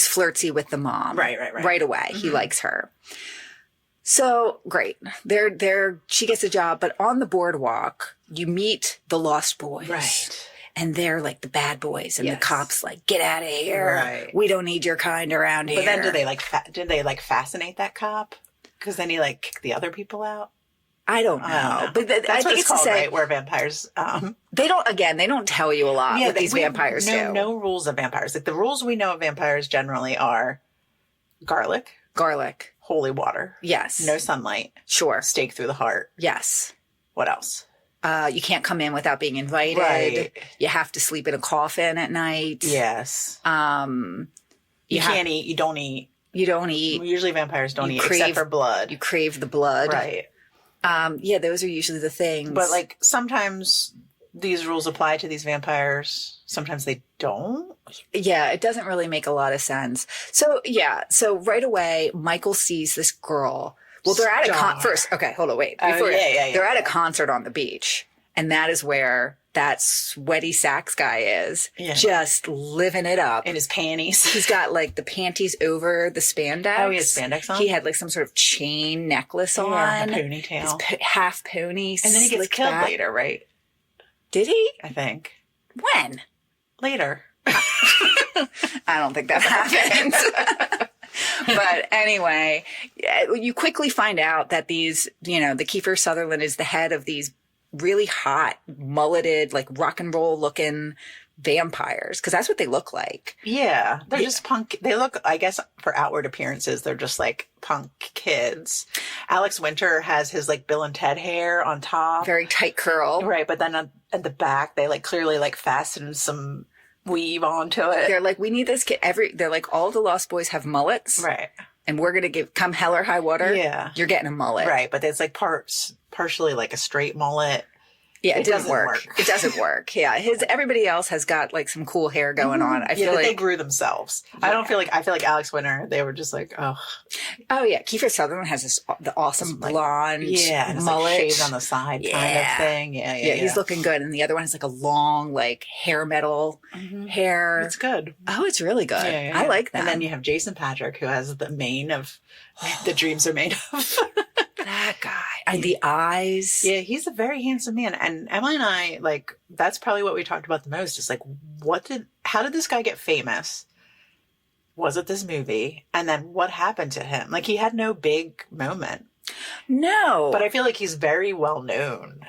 flirty with the mom. Right. Right away. Mm-hmm. He likes her. So great. She gets a job, but on the boardwalk, you meet the Lost Boys. Right. And they're like the bad boys, and the cops like, get out of here. Right. We don't need your kind around here. But then did they fascinate that cop? Because then he like kicked the other people out? I don't know. But that's I think what it's called, to say, right? Where vampires, they don't tell you a lot what these vampires do. No rules of vampires. Like the rules we know of vampires generally are garlic, holy water. Yes. No sunlight. Sure. Stake through the heart. Yes. What else? You can't come in without being invited. Right. You have to sleep in a coffin at night. Yes. You can't eat. You don't eat. Usually vampires don't eat except for blood. You crave the blood. Right. Yeah, those are usually the things. But like sometimes these rules apply to these vampires. Sometimes they don't. Yeah, it doesn't really make a lot of sense. So right away, Michael sees this girl. Well, they're at a first. Okay, hold on, wait. They're at a concert on the beach, and that is where that sweaty sax guy is, just living it up in his panties. He's got like the panties over the spandex. Oh, he has spandex on. He had like some sort of chain necklace on, a ponytail, half pony, and then he gets killed later, right? Did he? I think. When? Later. I don't think that happened. But anyway, you quickly find out that these, the Keifer Sutherland is the head of these really hot, mulleted, like rock and roll looking vampires. Because that's what they look like. Yeah. They're just punk. They look, I guess, for outward appearances, they're just like punk kids. Alex Winter has his like Bill and Ted hair on top. Very tight curl. Right. But then at the back, they like clearly like fasten some weave onto it. They're like, we need this kid. They're like, all the Lost Boys have mullets. Right. And we're going to come hell or high water. Yeah. You're getting a mullet. Right. But it's like partially like a straight mullet. Yeah, it doesn't work. It doesn't work. Yeah. Everybody else has got like some cool hair going on. I feel like they grew themselves. Yeah. I feel like Alex Winter, they were just like, oh. Oh yeah. Keifer Sutherland has the awesome blonde mullet. Like shaved on the side kind of thing. Yeah. He's looking good. And the other one has like a long, like hair metal hair. It's good. Oh, it's really good. Yeah. I like that. And then you have Jason Patrick, who has the mane of The Dreams Are Made Of. That guy. And the eyes. Yeah, he's a very handsome man. And Emily and I, like, that's probably what we talked about the most. Is like, how did this guy get famous? Was it this movie? And then what happened to him? Like, he had no big moment. No. But I feel like he's very well known.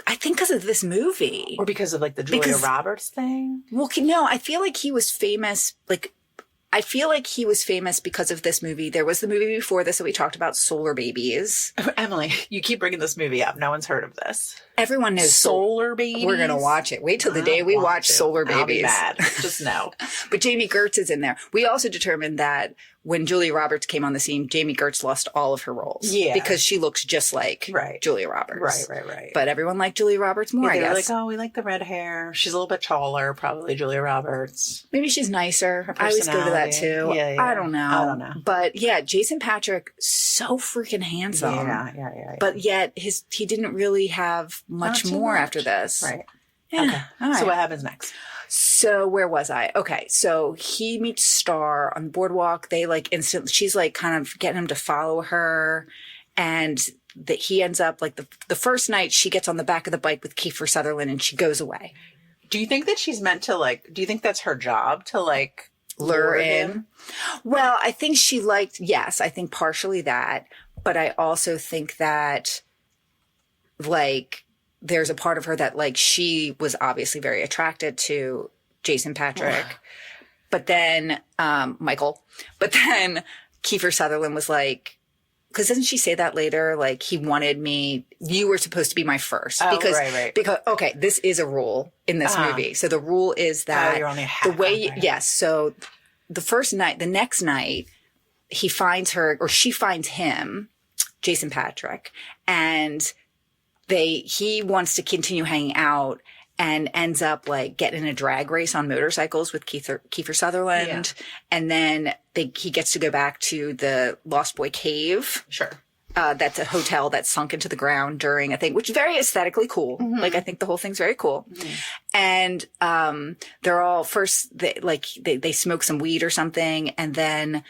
I think because of this movie. Or because of, like, the Julia Roberts thing? Well, no, I feel like he was famous, because of this movie. There was the movie before this that we talked about, Solar Babies. Emily, you keep bringing this movie up. No one's heard of this. Everyone knows Solar Babies. We're going to watch it. Wait till the day we watch Solar Babies. I'll be mad. Just know. But Jamie Gertz is in there. We also determined that when Julia Roberts came on the scene, Jamie Gertz lost all of her roles. Yeah. Because she looks just like Julia Roberts. Right. But everyone liked Julia Roberts more, I guess. Like, oh, we like the red hair. She's a little bit taller, probably Julia Roberts. Maybe she's nicer. I always go to that too. Yeah. I don't know. But yeah, Jason Patrick, so freaking handsome. Yeah. But yet he didn't really have much more after this. Right. Yeah. Okay. All right. So what happens next? So where was I? Okay. So he meets Star on the boardwalk. They like she's like kind of getting him to follow her. And that he ends up like the first night she gets on the back of the bike with Keifer Sutherland and she goes away. Do you think that she's meant to do you think that's her job to like lure in? Well, I think yes, I think partially that. But I also think that like, there's a part of her that like she was obviously very attracted to Jason Patrick, but then Michael, but then Keifer Sutherland was like, because doesn't she say that later? Like, he wanted me, you were supposed to be my first. Oh, because, right. Because, okay, this is a rule in this movie. So the rule is that you're only a the half way, vampire. yes. So the next night, he finds her, or she finds him, Jason Patrick, and he wants to continue hanging out and ends up like getting in a drag race on motorcycles with Keifer Sutherland. Yeah. And then he gets to go back to the Lost Boy Cave. Sure. That's a hotel that's sunk into the ground during a thing, which is very aesthetically cool. Mm-hmm. Like, I think the whole thing's very cool. Mm-hmm. And they're all they smoke some weed or something, and then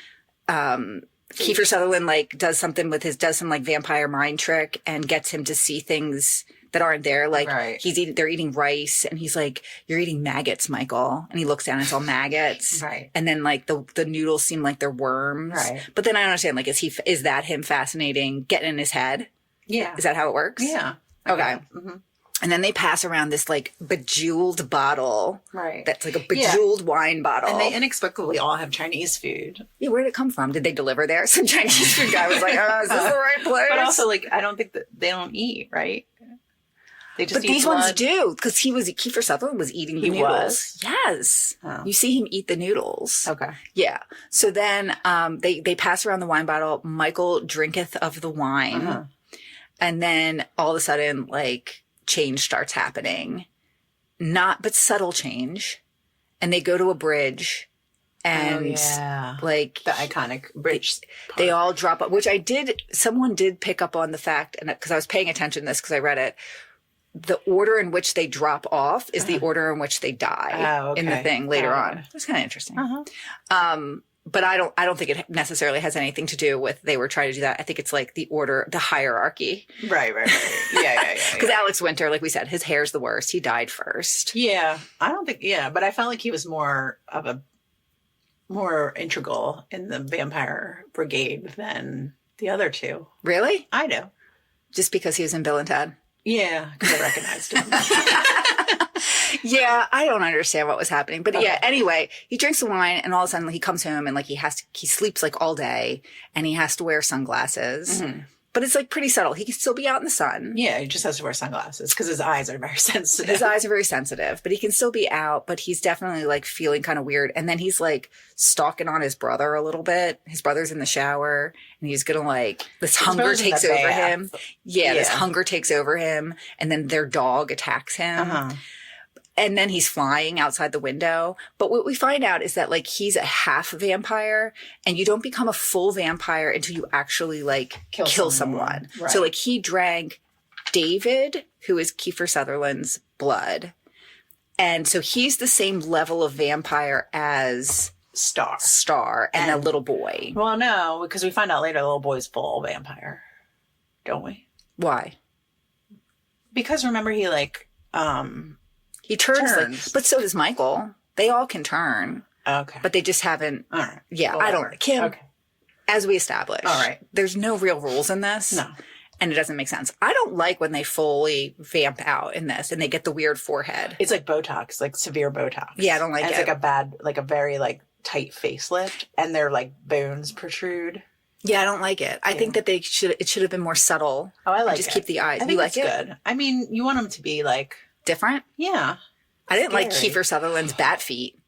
Keifer Sutherland like does some like vampire mind trick and gets him to see things that aren't there. Like they're eating rice, and he's like, "You're eating maggots, Michael." And he looks down and it's all maggots. Right. And then like the noodles seem like they're worms. Right. But then I don't understand, like, is that him fascinating, getting in his head? Yeah. Is that how it works? Yeah. Okay. Mm-hmm. And then they pass around this like bejeweled bottle. Right. That's like a bejeweled wine bottle. And they inexplicably all have Chinese food. Yeah, where did it come from? Did they deliver there? Some Chinese food guy was like, "Oh, is this the right place?" But also, like, I don't think that they don't eat, right? They just but these ones do, because Keifer Sutherland was eating the noodles. Yes. Oh. You see him eat the noodles. Okay. Yeah. So then they pass around the wine bottle. Michael drinketh of the wine. Uh-huh. And then all of a sudden, like, change starts happening. But subtle change. And they go to a bridge. And like the iconic bridge. They all drop up, which someone did pick up on the fact, and because I was paying attention to this because I read it. The order in which they drop off is the order in which they die in the thing later on. It's kind of interesting. But I don't think it necessarily has anything to do with they were trying to do that. I think it's like the order, the hierarchy. Right. Yeah. Because Alex Winter, like we said, his hair's the worst. He died first. Yeah. I don't think, but I felt like he was more integral in the vampire brigade than the other two. Really? I do. Just because he was in Bill and Ted? Yeah, because I recognized him. Yeah, I don't understand what was happening. But yeah, anyway, he drinks the wine and all of a sudden he comes home and like he sleeps like all day and he has to wear sunglasses. Mm-hmm. But it's like pretty subtle. He can still be out in the sun. Yeah, he just has to wear sunglasses because his eyes are very sensitive. But he can still be out, but he's definitely like feeling kind of weird. And then he's like stalking on his brother a little bit. His brother's in the shower and he's going to like, this hunger takes over him. Yeah, this hunger takes over him. And then their dog attacks him. Uh-huh. And then he's flying outside the window. But what we find out is that like he's a half vampire and you don't become a full vampire until you actually like kill someone. Right. So like he drank David, who is Keifer Sutherland's blood. And so he's the same level of vampire as Star and a little boy. Well, no, because we find out later the little boy's full vampire. Don't we? Why? Because remember he like he turns. Like, but so does Michael. They all can turn. Okay. But they just haven't. All right. Yeah, I don't. Kim, okay. As we established. All right. There's no real rules in this. No. And it doesn't make sense. I don't like when they fully vamp out in this and they get the weird forehead. It's like Botox, like severe Botox. Yeah, I don't like it. It's like a very like tight facelift and their like bones protrude. Yeah, I don't like it. I think that it should have been more subtle. Oh, I like it. Just keep the eyes. I think it's good. I mean, you want them to be like different? Yeah. I didn't like Keifer Sutherland's bat feet.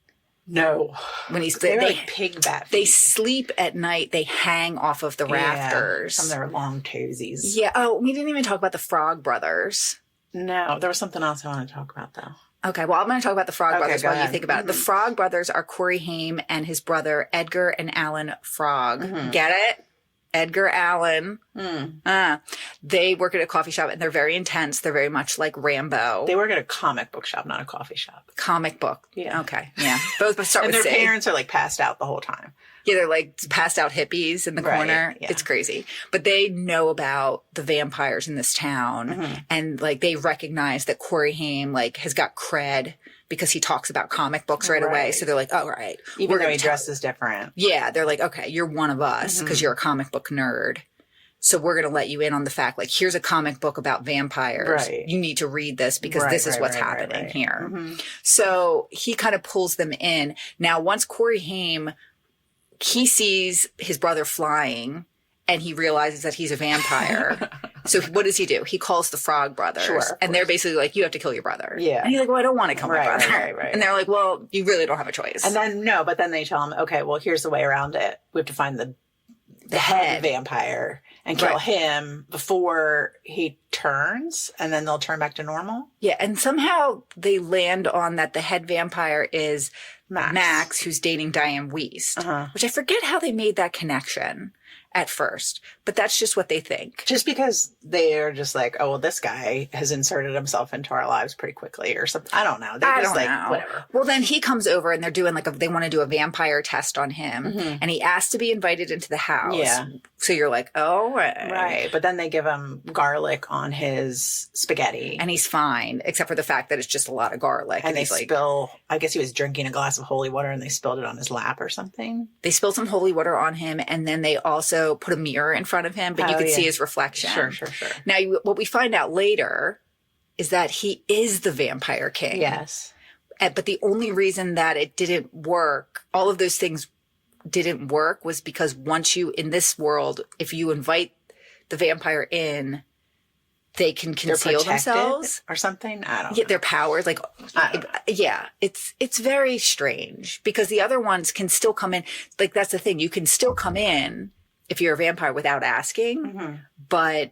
No. When they're like pig bat feet. They sleep at night. They hang off of the rafters. From their long toesies. Yeah. Oh, we didn't even talk about the Frog Brothers. No. There was something else I want to talk about, though. Okay. Well, I'm going to talk about the Frog Brothers while you think about it. The Frog Brothers are Corey Haim and his brother Edgar and Alan Frog. Mm-hmm. Get it? Edgar Allan. They work at a coffee shop and they're very intense. They're very much like Rambo. They work at a comic book shop, not a coffee shop. Comic book. Yeah. Okay. Yeah. Both start and with their parents are like passed out the whole time. Yeah, they're like passed out hippies in the corner. Yeah. It's crazy. But they know about the vampires in this town and like they recognize that Corey Haim like has got cred because he talks about comic books right away. So they're like, oh, right. Even though he dresses different. Yeah. They're like, okay, you're one of us because you're a comic book nerd. So we're going to let you in on the fact, like, here's a comic book about vampires. Right. You need to read this because this is what's happening here. Mm-hmm. So he kind of pulls them in. Now, once Corey Haim he sees his brother flying and he realizes that he's a vampire. So what does he do? He calls the Frog Brothers. Sure, and they're basically like, you have to kill your brother. Yeah. And he's like, well, I don't want to kill my brother. Right. And they're like, well, you really don't have a choice. And then, but then they tell him, okay, well, here's the way around it. We have to find the head vampire and kill him before he turns, and then they'll turn back to normal. Yeah, and somehow they land on that the head vampire is Max who's dating Diane Wiest, which I forget how they made that connection at first, but that's just what they think. Just because they're just like, oh, well, this guy has inserted himself into our lives pretty quickly or something. I don't know. They're just like, whatever. Well, then he comes over and they're doing they want to do a vampire test on him, and he asks to be invited into the house. Yeah. So you're like, oh, right. But then they give him garlic on his spaghetti. And he's fine, except for the fact that it's just a lot of garlic. And they spill, I guess he was drinking a glass of holy water and they spilled it on his lap or something. They spilled some holy water on him, and then they also put a mirror in front of him, but you could see his reflection. Sure. Now, what we find out later is that he is the vampire king. Yes. But the only reason that it didn't work, all of those things didn't work, was because once in this world, if you invite the vampire in, they can conceal themselves or something. I don't know. Their powers, it's very strange because the other ones can still come in. Like, that's the thing. You can still come in if you're a vampire without asking, but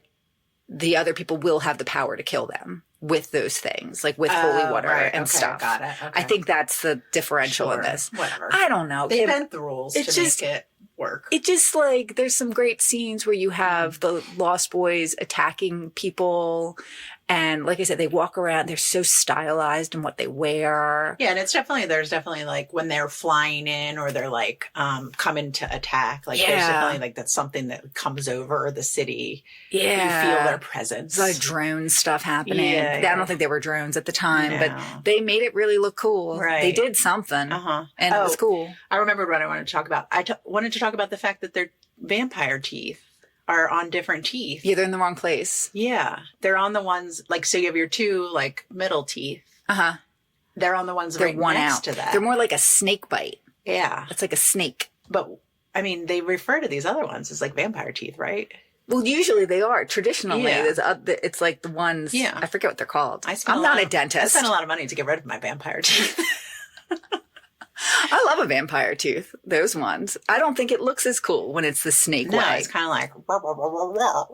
the other people will have the power to kill them with those things, like with holy water and stuff. Got it. Okay. I think that's the differential in this. Whatever. I don't know. They bent the rules to make it work. It just there's some great scenes where you have the Lost Boys attacking people. And like I said, they walk around. They're so stylized in what they wear. Yeah, and there's definitely like when they're flying in or they're like coming to attack. Like there's definitely like that's something that comes over the city. Yeah, you feel their presence. There's like drone stuff happening. I don't think they were drones at the time, but they made it really look cool. Right, they did something, and it was cool. I remembered what I wanted to talk about. Wanted to talk about the fact that their vampire teeth are on different teeth. Yeah, they're in the wrong place. Yeah. They're on the ones, like, so you have your two, like, middle teeth. They're on the ones right next to that. They're more like a snake bite. Yeah. It's like a snake. But, I mean, they refer to these other ones as, like, vampire teeth, right? Well, usually they are. Traditionally, it's like the ones, I forget what they're called. I'm not a dentist. I spent a lot of money to get rid of my vampire teeth. I love a vampire tooth. Those ones. I don't think it looks as cool when it's the snake way. It's kind of like...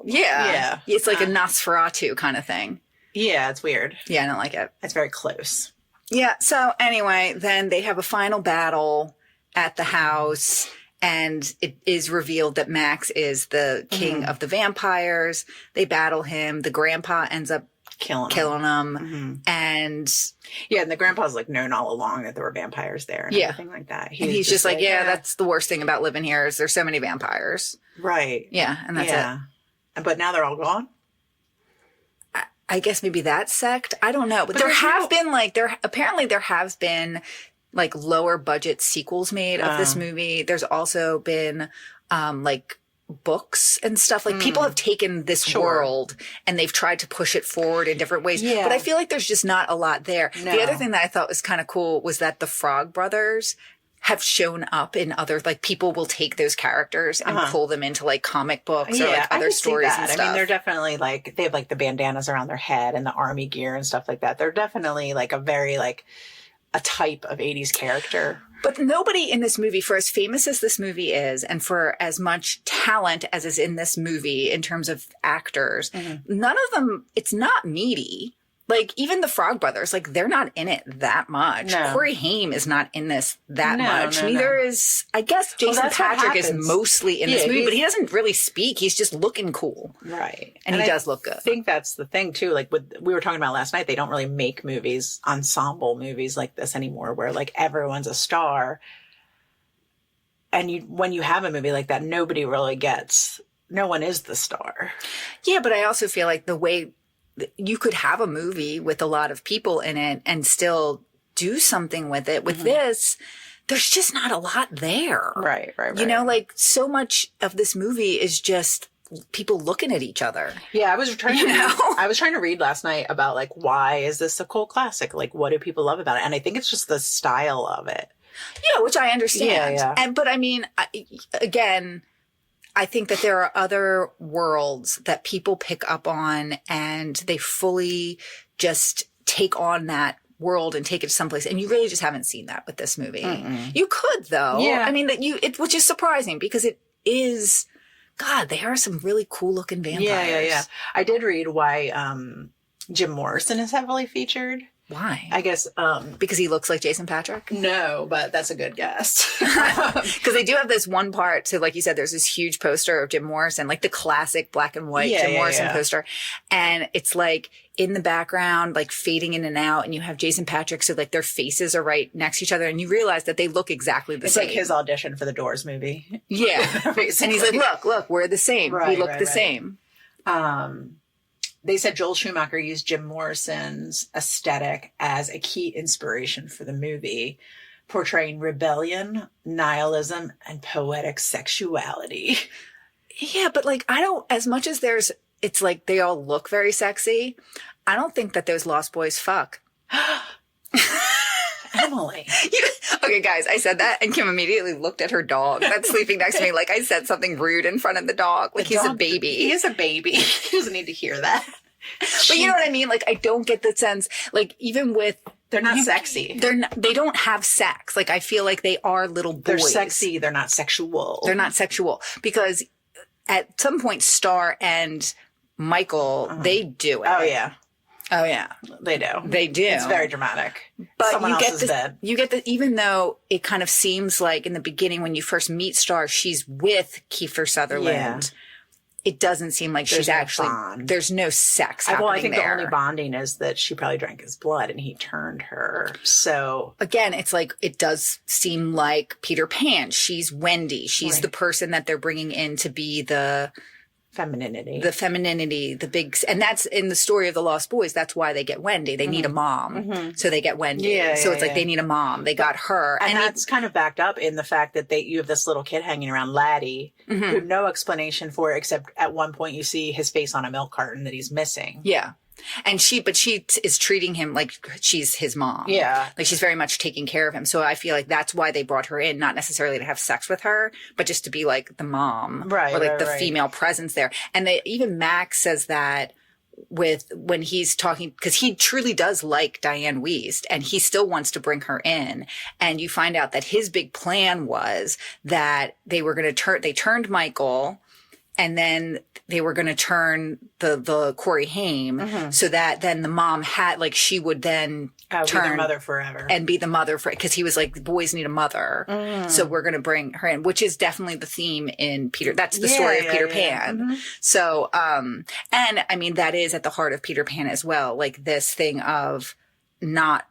Yeah. It's like a Nosferatu kind of thing. Yeah, it's weird. Yeah, I don't like it. It's very close. Yeah, so anyway, then they have a final battle at the house, and it is revealed that Max is the king of the vampires. They battle him. The grandpa ends up killing him. And yeah, and the grandpa's like known all along that there were vampires there and everything like that. And he's just like, that's the worst thing about living here is there's so many vampires. Right. Yeah, and that's it. But now they're all gone? I guess maybe that sect. I don't know. But there have been like lower budget sequels made of this movie. There's also been like books and stuff. Like people have taken this world and they've tried to push it forward in different ways. Yeah. But I feel like there's just not a lot there. No. The other thing that I thought was kind of cool was that the Frog Brothers have shown up in other, like people will take those characters and pull them into like comic books or like other stories and stuff. I mean, they're definitely like, they have like the bandanas around their head and the army gear and stuff like that. They're definitely like a very like a type of 80s character. But nobody in this movie, for as famous as this movie is, and for as much talent as is in this movie in terms of actors, none of them, it's not meaty. Like, even the Frog Brothers, like, they're not in it that much. No. Corey Haim is not in this that much. Neither is, I guess, Jason Patric is mostly in this movie, but he doesn't really speak. He's just looking cool. Right. And he does look good. I think that's the thing, too. Like, we were talking about last night, they don't really make movies, ensemble movies like this anymore, where, like, everyone's a star. And when you have a movie like that, nobody really gets, no one is the star. Yeah, but I also feel like the way you could have a movie with a lot of people in it and still do something with it. With this, there's just not a lot there. Right. You know, like so much of this movie is just people looking at each other. Yeah, I was trying to read last night about like, why is this a cult classic? Like, what do people love about it? And I think it's just the style of it. Yeah, which I understand. Yeah. But I mean, again, I think that there are other worlds that people pick up on and they fully just take on that world and take it to someplace. And you really just haven't seen that with this movie. You could, though. Yeah. I mean, which is surprising because it is, God, they are some really cool looking vampires. Yeah. I did read why Jim Morrison is heavily featured. Why? I guess because he looks like Jason Patrick? No, but that's a good guess. Because they do have this one part. So like you said, there's this huge poster of Jim Morrison, like the classic black and white Jim Morrison poster. And it's like in the background, like fading in and out. And you have Jason Patrick. So like their faces are right next to each other. And you realize that they look exactly the same. It's like his audition for the Doors movie. Yeah. And he's like, look, we're the same. We look the same. They said Joel Schumacher used Jim Morrison's aesthetic as a key inspiration for the movie, portraying rebellion, nihilism, and poetic sexuality. Yeah, but like, I don't, as much as it's like they all look very sexy, I don't think that those Lost Boys fuck. Emily. Okay, guys, I said that and Kim immediately looked at her dog that's sleeping next to me like I said something rude in front of the dog. Like he's a baby. He is a baby. He doesn't need to hear that. But you know what I mean? Like, I don't get the sense, like, even with... They're not sexy. They don't have sex. Like, I feel like they are little boys. They're sexy. They're not sexual. They're not sexual. Because at some point, Star and Michael, they do it. Oh, yeah. Oh, yeah. They do. They do. It's very dramatic. But Someone else is dead. You get the, even though it kind of seems like in the beginning when you first meet Star, she's with Keifer Sutherland. It doesn't seem like she's actually, there's no sex happening I think there. the only bonding is that she probably drank his blood and he turned her. So again, it's like, it does seem like Peter Pan. She's Wendy. She's the person that they're bringing in to be the femininity, the big, and that's in the story of the Lost Boys. That's why they get Wendy. They need a mom. So they get Wendy. So it's like they need a mom. They got her. And that's kind of backed up in the fact that you have this little kid hanging around Laddie who have no explanation for it, except at one point you see his face on a milk carton that he's missing. Yeah. And she is treating him like she's his mom. Yeah. Like she's very much taking care of him. So I feel like that's why they brought her in, not necessarily to have sex with her, but just to be like the mom. Right. Or like the female presence there. And even Max says that when he's talking, because he truly does like Diane Wiest and he still wants to bring her in. And you find out that his big plan was that they were going to they turned Michael. And then they were going to turn the Corey Haim so that then the mom had, like, she would then turn be the mother forever and be the mother because he was like, the boys need a mother. So we're going to bring her in, which is definitely the theme in Peter. That's the story of Peter Pan. So, and I mean, that is at the heart of Peter Pan as well. Like this thing of not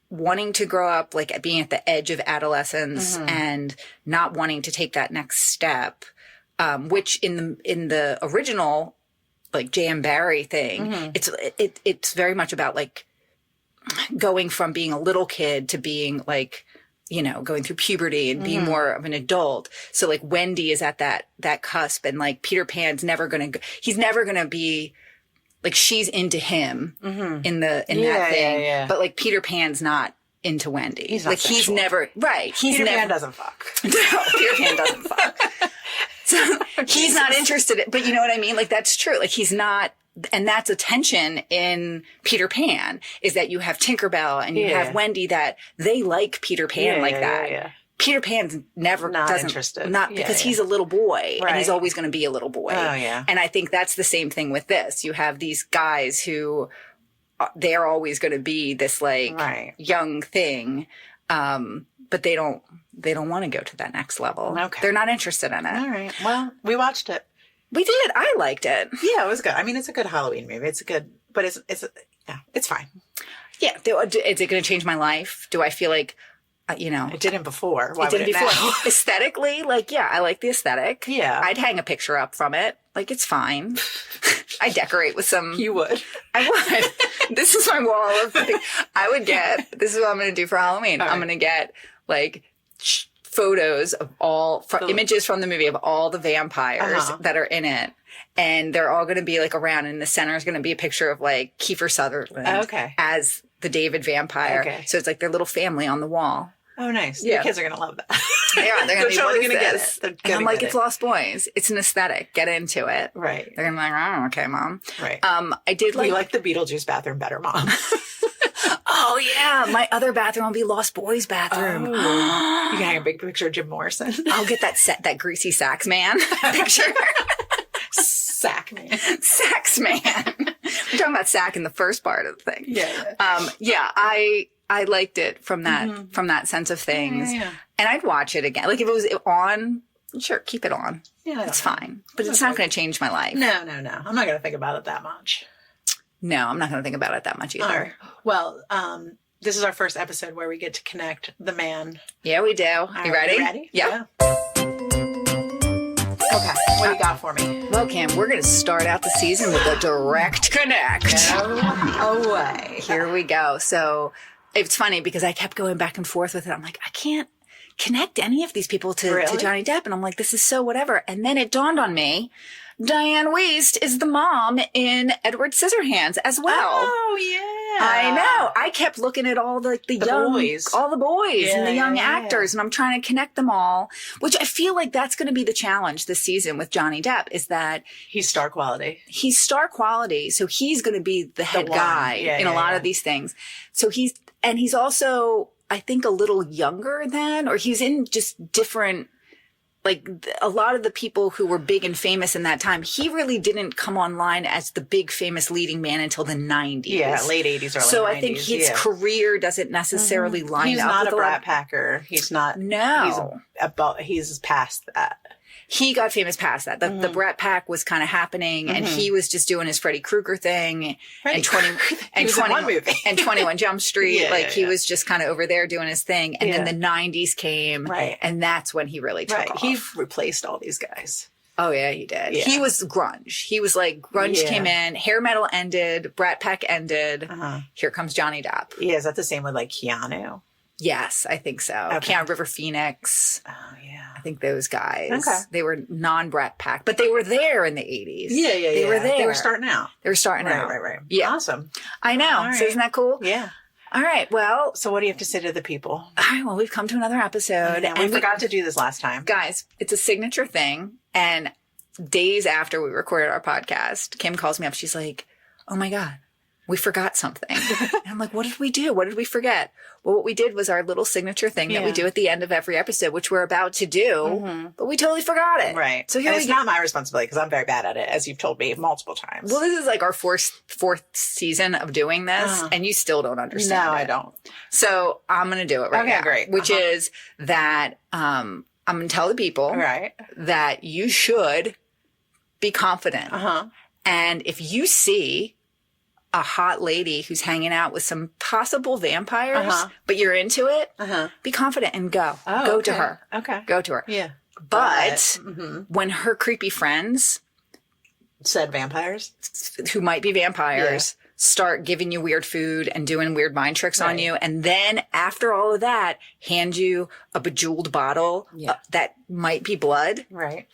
wanting to grow up, like being at the edge of adolescence and not wanting to take that next step. Which in the original, like J.M. Barrie thing, it's very much about like going from being a little kid to being like, you know, going through puberty and being more of an adult. So like Wendy is at that cusp, and like Peter Pan's he's never gonna be like, she's into him in that thing. Yeah. But like Peter Pan's not into Wendy. He's not sexual. He's never right. Peter Pan doesn't fuck. No, Peter Pan doesn't fuck. So he's not interested in, but you know what I mean? Like, that's true. Like, he's not, and that's a tension in Peter Pan, is that you have Tinkerbell and you have Wendy, that they like Peter Pan that. Yeah. Peter Pan's never interested. Because he's a little boy and he's always going to be a little boy. Oh, yeah. And I think that's the same thing with this. You have these guys who they're always going to be this like young thing. But they don't want to go to that next level. Okay. They're not interested in it. All right. Well, we watched it. We did. I liked it. Yeah, it was good. I mean, it's a good Halloween movie. It's but it's fine. Yeah. Is it going to change my life? Do I feel like, it didn't before. Why it didn't would it before. now? Aesthetically, like, yeah, I like the aesthetic. Yeah. I'd hang a picture up from it. Like, it's fine. I decorate with some. You would. I would. This is my wall of things. This is what I'm going to do for Halloween. I'm going to get like photos of images from the movie of all the vampires that are in it. And they're all going to be like around. And in the center is going to be a picture of like Keifer Sutherland as the David vampire. Okay. So it's like their little family on the wall. Oh, nice. Yeah. Your kids are going to love that. Yeah, they're going to be, totally what is gonna get this? it. They're And gonna I'm like, get it's it. Lost Boys. It's an aesthetic. Get into it. Right. They're going to be like, oh, okay, Mom. Right. I did We like the Beetlejuice bathroom better, Mom. oh, yeah. My other bathroom will be Lost Boys bathroom. You can hang a big picture of Jim Morrison. I'll get that greasy sax man picture. Sack man. Sax man. We're talking about sack in the first part of the thing. Yeah. Yeah, I liked it from that sense of things. Yeah. And I'd watch it again. Like if it was on, sure, keep it on. Yeah. It's fine. But it's not going to change my life. No. I'm not going to think about it that much. No, I'm not going to think about it that much either. All right. Well, this is our first episode where we get to connect the man. Yeah, we do. You ready? You ready? Yeah. Okay. What do you got for me? Well, Cam, we're going to start out the season with a direct connect. No way. Here we go. So it's funny because I kept going back and forth with it. I'm like, I can't connect any of these people to Johnny Depp. And I'm like, this is so whatever. And then it dawned on me, Diane Wiest is the mom in Edward Scissorhands as well. Oh, yeah. I know. I kept looking at all the young boys. all the boys and the young Yeah. actors, and I'm trying to connect them all, which I feel like that's going to be the challenge this season with Johnny Depp, is that He's star quality. he's star quality. So he's going to be the head one. guy Yeah, in a yeah, lot yeah. of these things. So he's also, I think, a little younger than, or he's in just different, like a lot of the people who were big and famous in that time, he really didn't come online as the big famous leading man until the 90s. Yeah, late 80s, early 90s. So I think his career doesn't necessarily line He's up not with a lot brat of- packer. He's not. No. He's past that. He got famous past that. The Brat Pack was kind of happening, and he was just doing his Freddy Krueger thing, and 21 Jump Street. Yeah, he yeah. was just kind of over there doing his thing, and then the 90s came, Right. and that's when he really took off. He replaced all these guys. Oh yeah, he did. Yeah. He was grunge. He was like grunge Yeah. came in, hair metal ended, Brat Pack ended. Here comes Johnny Depp. Yeah, is that the same with like Keanu? Yes, I think so. Okay. Keanu River Phoenix. Oh yeah. I think those guys. Okay. They were non-Brat Pack, but they were there in the 80s. Yeah. They were there. They were starting out. They were starting out. Right. Yeah. Awesome. I know. All So right. isn't that cool? Yeah. All right. Well, So what do you have to say to the people? all right. Well, we've come to another episode. And we forgot to do this last time. Guys, it's a signature thing. And days after we recorded our podcast, Kim calls me up. She's like, oh my God, we forgot something. And I'm like, what did we do? What did we forget? Well, what we did was our little signature thing that we Yeah. do at the end of every episode, which we're about to do, but we totally forgot it. Right. So here and we it's go. not my responsibility because I'm very bad at it, as you've told me multiple times. Well, this is like our fourth season of doing this, and you still don't understand. no, it. I don't. So I'm going to do it right Okay, now. great. Which is that I'm going to tell the people All right. that you should be confident. And if you see a hot lady who's hanging out with some possible vampires, but you're into it, be confident and go. Go to okay. her. Okay. Go to her. Yeah. But when her creepy friends, Said vampires. who might be vampires, start giving you weird food and doing weird mind tricks on Right. you, and then after all of that, hand you a bejeweled bottle that might be blood, Right.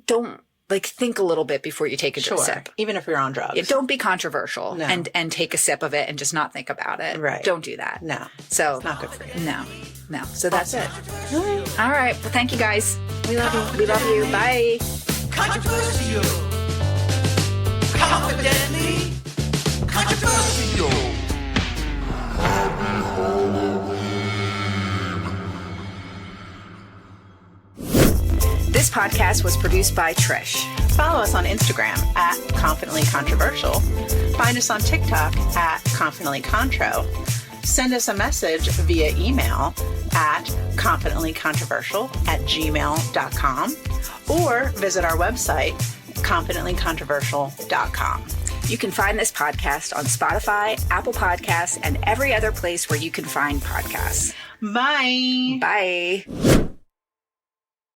don't think a little bit before you take a Sure. sip. Even if you're on drugs. Yeah, don't be controversial No. and take a sip of it and just not think about it. Right. Don't do that. No. So Not good for you. No. So that's it. All right. Well, thank you guys. We love you. We love you. Bye. Controversial. Confidently controversial. This podcast was produced by Trish. Follow us on Instagram at Confidently Controversial. Find us on TikTok at Confidently Contro. Send us a message via email at confidentlycontroversial@gmail.com or visit our website, confidentlycontroversial.com. You can find this podcast on Spotify, Apple Podcasts, and every other place where you can find podcasts. Bye. Bye.